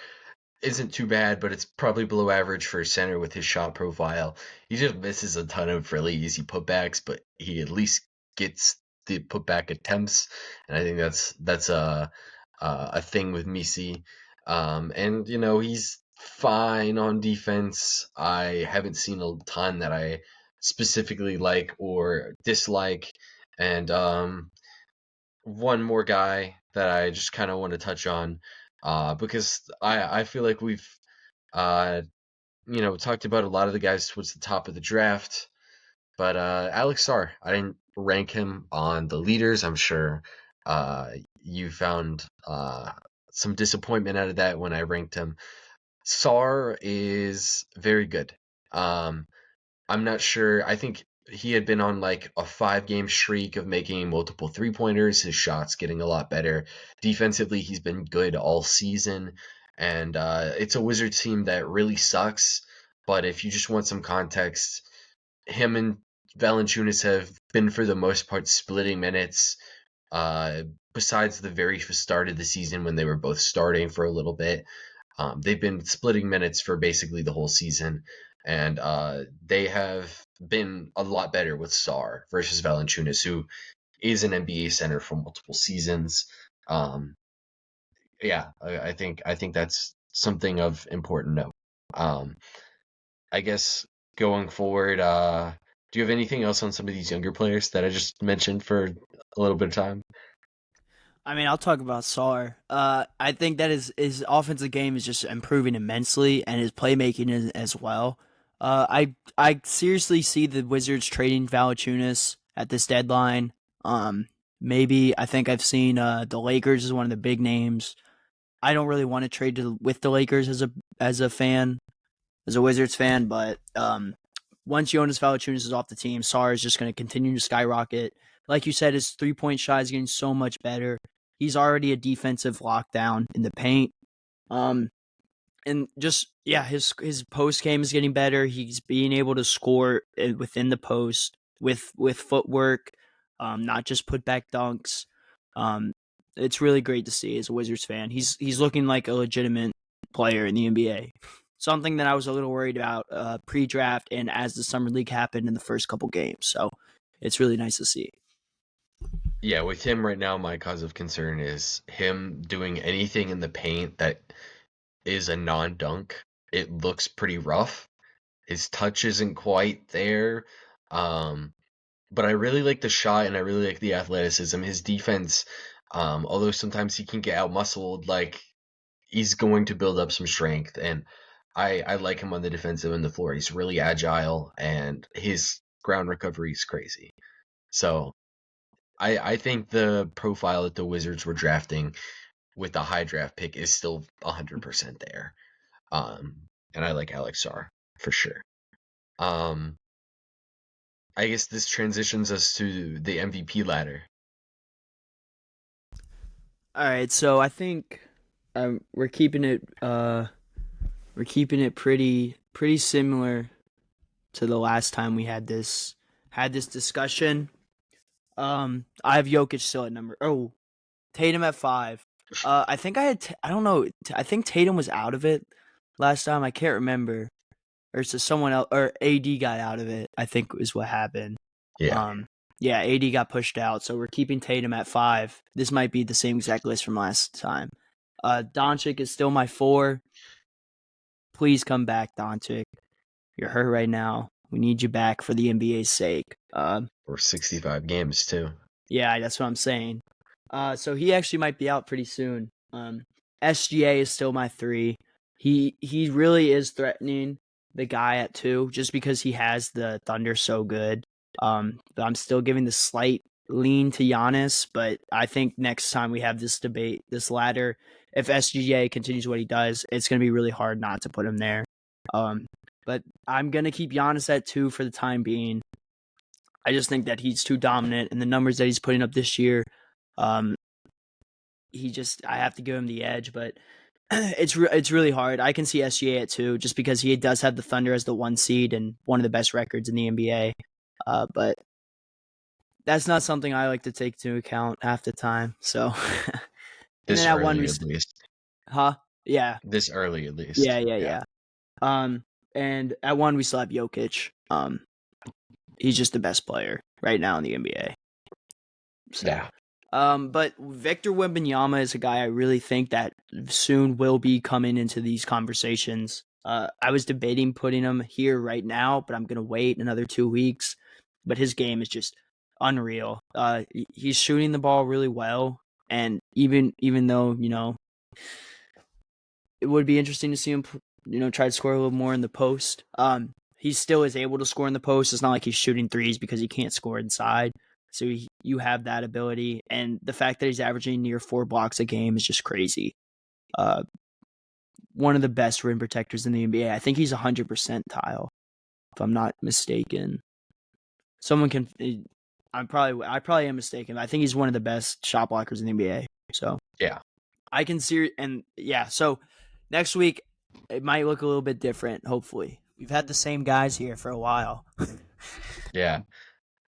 isn't too bad, but it's probably below average for a center with his shot profile. He just misses a ton of really easy putbacks, but he at least gets the putback attempts, and I think that's a thing with Misi. And he's fine on defense. I haven't seen a ton that I specifically like or dislike, and one more guy that I just kind of want to touch on, because I feel like we've uh, talked about a lot of the guys towards the top of the draft, but Alex Sarr, I didn't rank him on the leaders. I'm sure you found some disappointment out of that when I ranked him. Sarr is very good. I'm not sure. I think he had been on like a 5-game streak of making multiple 3-pointers. His shot's getting a lot better. Defensively, he's been good all season. And it's a Wizards team that really sucks. But if you just want some context, him and Valanciunas have been, for the most part, splitting minutes besides the very start of the season when they were both starting for a little bit, they've been splitting minutes for basically the whole season, and they have been a lot better with Sarr versus Valanciunas, who is an NBA center for multiple seasons. Yeah, I think that's something of important note. I guess going forward, do you have anything else on some of these younger players that I just mentioned for a little bit of time? I mean, I'll talk about Sarr. I think that his offensive game is just improving immensely, and his playmaking is as well. I seriously see the Wizards trading Valanciunas at this deadline. Maybe I think I've seen the Lakers is one of the big names. I don't really want to trade with the Lakers as a fan, as a Wizards fan, but once Jonas Valanciunas is off the team, Sarr is just going to continue to skyrocket. Like you said, his 3-point shot is getting so much better. He's already a defensive lockdown in the paint. And just his post game is getting better. He's being able to score within the post with footwork, not just put back dunks. It's really great to see as a Wizards fan. He's looking like a legitimate player in the NBA. Something that I was a little worried about pre-draft and as the summer league happened in the first couple games. So it's really nice to see. Yeah, with him right now, my cause of concern is him doing anything in the paint that is a non-dunk. It looks pretty rough. His touch isn't quite there. But I really like the shot and I really like the athleticism. His defense, although sometimes he can get out-muscled, like he's going to build up some strength. And I like him on the defensive end of the floor. He's really agile and his ground recovery is crazy. So I think the profile that the Wizards were drafting with the high draft pick is still 100% there. And I like Alex Sarr for sure. I guess this transitions us to the MVP ladder. All right, so I think we're keeping it pretty similar to the last time we had this discussion. I have Jokic still at number. Oh, Tatum at 5. I think I don't know. I think Tatum was out of it last time. I can't remember. Or it's someone else, or AD got out of it, I think is what happened. Yeah. Yeah, AD got pushed out, so we're keeping Tatum at 5. This might be the same exact list from last time. Doncic is still my 4. Please come back, Doncic. You're hurt right now. We need you back for the NBA's sake. Or 65 games too. Yeah, that's what I'm saying. So he actually might be out pretty soon. SGA is still my 3. He really is threatening the guy at 2 just because he has the Thunder so good. But I'm still giving the slight lean to Giannis, but I think next time we have this debate, this ladder, if SGA continues what he does, it's going to be really hard not to put him there. But I'm going to keep Giannis at 2 for the time being. I just think that he's too dominant, and the numbers that he's putting up this year, I have to give him the edge, but it's really hard. I can see SGA at 2 just because he does have the Thunder as the 1 seed and one of the best records in the NBA. But that's not something I like to take into account half the time. So This early at least. Huh? Yeah. This early at least. Yeah. And at 1 we still have Jokic. He's just the best player right now in the NBA. So. Yeah. But Victor Wembanyama is a guy I really think that soon will be coming into these conversations. I was debating putting him here right now, but I'm going to wait another 2 weeks. But his game is just unreal. He's shooting the ball really well. And even though, it would be interesting to see him, try to score a little more in the post. He still is able to score in the post. It's not like he's shooting threes because he can't score inside. So you have that ability. And the fact that he's averaging near 4 blocks a game is just crazy. One of the best rim protectors in the NBA. I think he's 100 percentile, if I'm not mistaken. Someone can. I probably am mistaken. But I think he's one of the best shot blockers in the NBA. So yeah, I can see. And yeah, so next week it might look a little bit different. Hopefully, we've had the same guys here for a while. Yeah.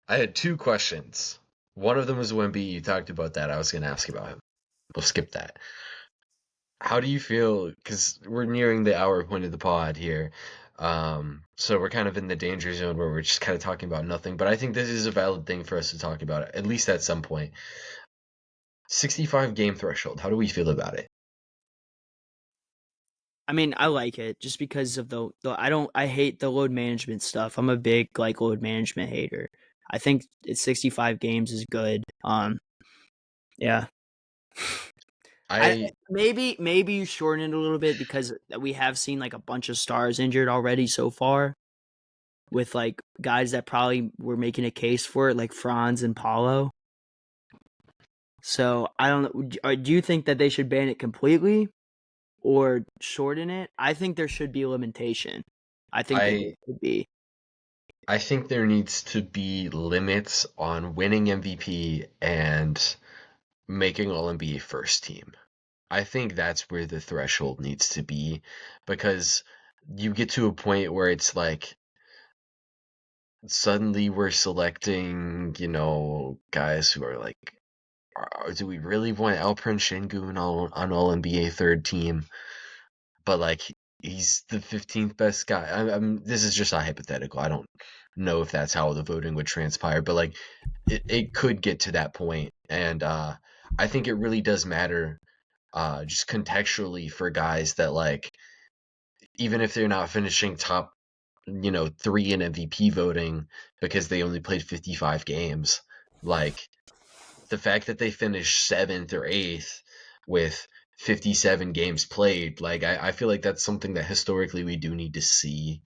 I had 2 questions One of them was Wemby. You talked about that. I was going to ask about him. We'll skip that. How do you feel? Because we're nearing the hour point of the pod here. So we're kind of in the danger zone where we're just kind of talking about nothing. But I think this is a valid thing for us to talk about, at least at some point. 65 game threshold. How do we feel about it? I mean, I like it just because of the I hate the load management stuff. I'm a big like load management hater. I think it's 65 games is good. Yeah. I Maybe you shorten it a little bit because we have seen like a bunch of stars injured already so far, with like guys that probably were making a case for it, like Franz and Paulo. So I don't know. Do you think that they should ban it completely or shorten it? I think there should be a limitation. I think that there I should be. I think there needs to be limits on winning MVP and making All NBA first team. I think that's where the threshold needs to be, because you get to a point where it's like suddenly we're selecting, guys who are like, do we really want Alperen Şengün on All NBA third team? But like he's the 15th best guy. This is just a hypothetical. I don't know if that's how the voting would transpire, but like it could get to that point, and I think it really does matter, just contextually for guys that like even if they're not finishing top, 3 in MVP voting because they only played 55 games, like the fact that they finished 7th or 8th with 57 games played, like I feel like that's something that historically we do need to see,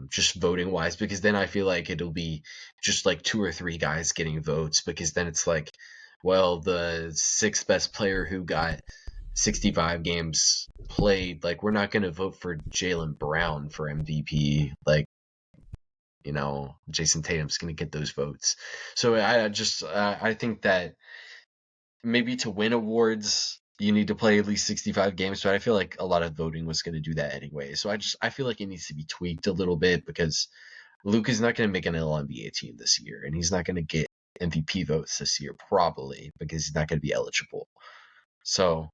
just voting wise, because then I feel like it'll be just like 2 or 3 guys getting votes, because then it's like, well, the 6th best player who got 65 games played, like we're not going to vote for Jaylen Brown for MVP, like, Jason Tatum's going to get those votes. So I think that maybe to win awards you need to play at least 65 games, but I feel like a lot of voting was going to do that anyway. So I feel like it needs to be tweaked a little bit, because Luke is not going to make an All-NBA team this year, and he's not going to get MVP votes this year probably because he's not going to be eligible. So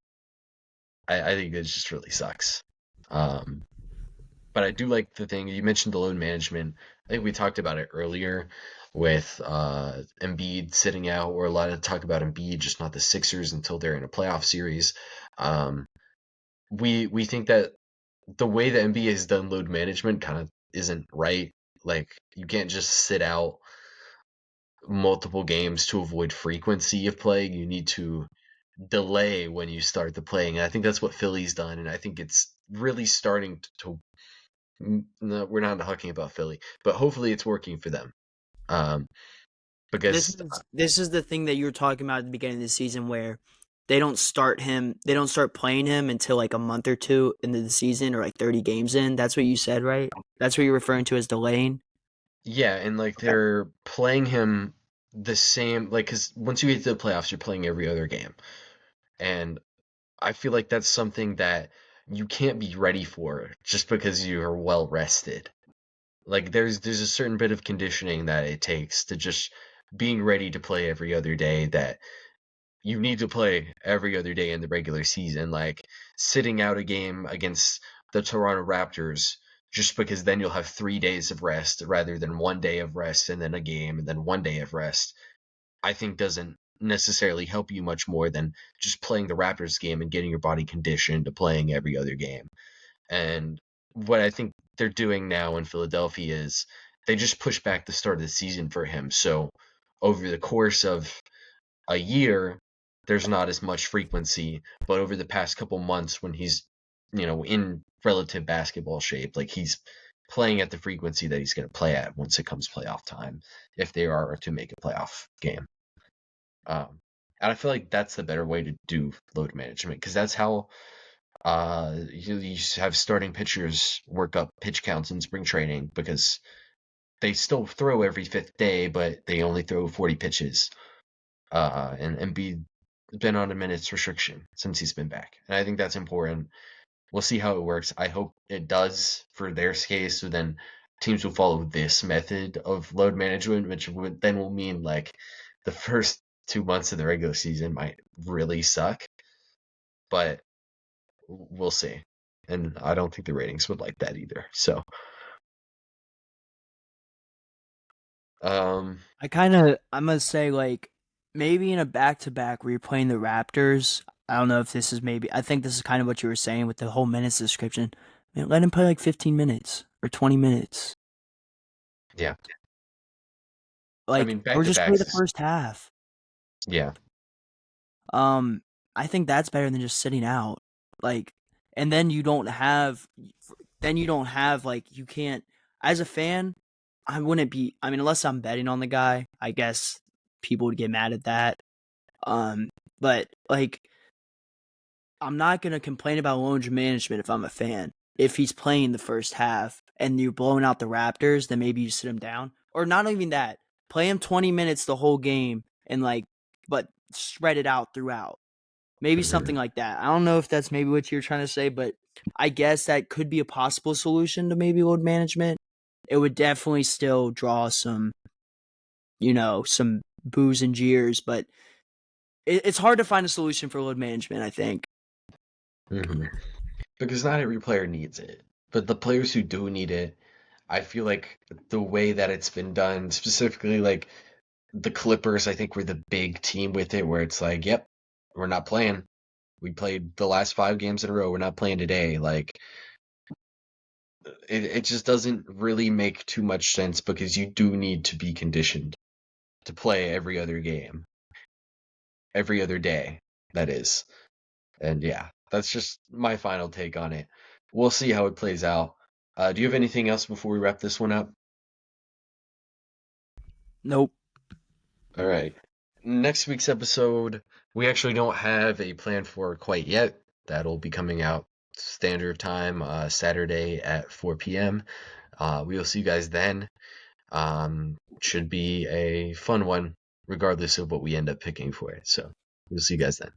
I think it just really sucks. But I do like the thing you mentioned, the load management. I think we talked about it earlier with Embiid sitting out, or a lot of talk about Embiid, just not the Sixers until they're in a playoff series. We think that the way the NBA has done load management kind of isn't right. Like you can't just sit out multiple games to avoid frequency of playing. You need to delay when you start the playing. And I think that's what Philly's done, and I think it's really starting to. No, we're not talking about Philly, but hopefully it's working for them. This Because is this is the thing that you were talking about at the beginning of the season, where they don't start playing him until like a month or two into the season, or like 30 games in. That's what you said, right? That's what you're referring to as delaying. yeah, and like they're playing him the same, like, because once you get to the playoffs, you're playing every other game, and I feel like that's something that you can't be ready for just because you're well rested. Like there's a certain bit of conditioning that it takes to just being ready to play every other day, that you need to play every other day in the regular season. Like sitting out a game against the Toronto Raptors just because then you'll have 3 days of rest rather than 1 day of rest and then a game and then 1 day of rest, I think doesn't necessarily help you much more than just playing the Raptors game and getting your body conditioned to playing every other game. And what I think they're doing now in Philadelphia is they just push back the start of the season for him. So over the course of a year, there's not as much frequency, but over the past couple months when he's, in relative basketball shape, like he's playing at the frequency that he's going to play at once it comes playoff time, if they are to make a playoff game. And I feel like that's the better way to do load management, because that's how you have starting pitchers work up pitch counts in spring training, because they still throw every 5th day, but they only throw 40 pitches. And Embiid been on a minutes restriction since he's been back, and I think that's important. We'll see how it works. I hope it does for their case, so then teams will follow this method of load management, which will mean like the first 2 months of the regular season might really suck, but we'll see. And I don't think the ratings would like that either. So, I'm gonna say like maybe in a back-to-back where you're playing the Raptors. I don't know if this is maybe. I think this is kind of what you were saying with the whole minutes description. Man, let him play like 15 minutes or 20 minutes. yeah. I Like, mean, or just play back-to-backs the is, first half. yeah. I think that's better than just sitting out. Like, and then you don't have like you can't as a fan. I wouldn't be. I mean, unless I'm betting on the guy, I guess people would get mad at that. But like, I'm not gonna complain about load management if I'm a fan. If he's playing the first half and you're blowing out the Raptors, then maybe you sit him down, or not even that. Play him 20 minutes the whole game and like, but spread it out throughout. Maybe something like that. I don't know if that's maybe what you're trying to say, but I guess that could be a possible solution to maybe load management. It would definitely still draw some, some boos and jeers, but it's hard to find a solution for load management, I think. Mm-hmm. Because not every player needs it. But the players who do need it, I feel like the way that it's been done, specifically like the Clippers, I think were the big team with it, where it's like, yep, we're not playing. We played the last 5 games in a row. We're not playing today. Like, it just doesn't really make too much sense because you do need to be conditioned to play every other game, every other day, that is. And yeah, that's just my final take on it. We'll see how it plays out. Do you have anything else before we wrap this one up? Nope. All right. Next week's episode, we actually don't have a plan for quite yet. That'll be coming out standard time, Saturday at 4 p.m. We will see you guys then. Should be a fun one, regardless of what we end up picking for it. So we'll see you guys then.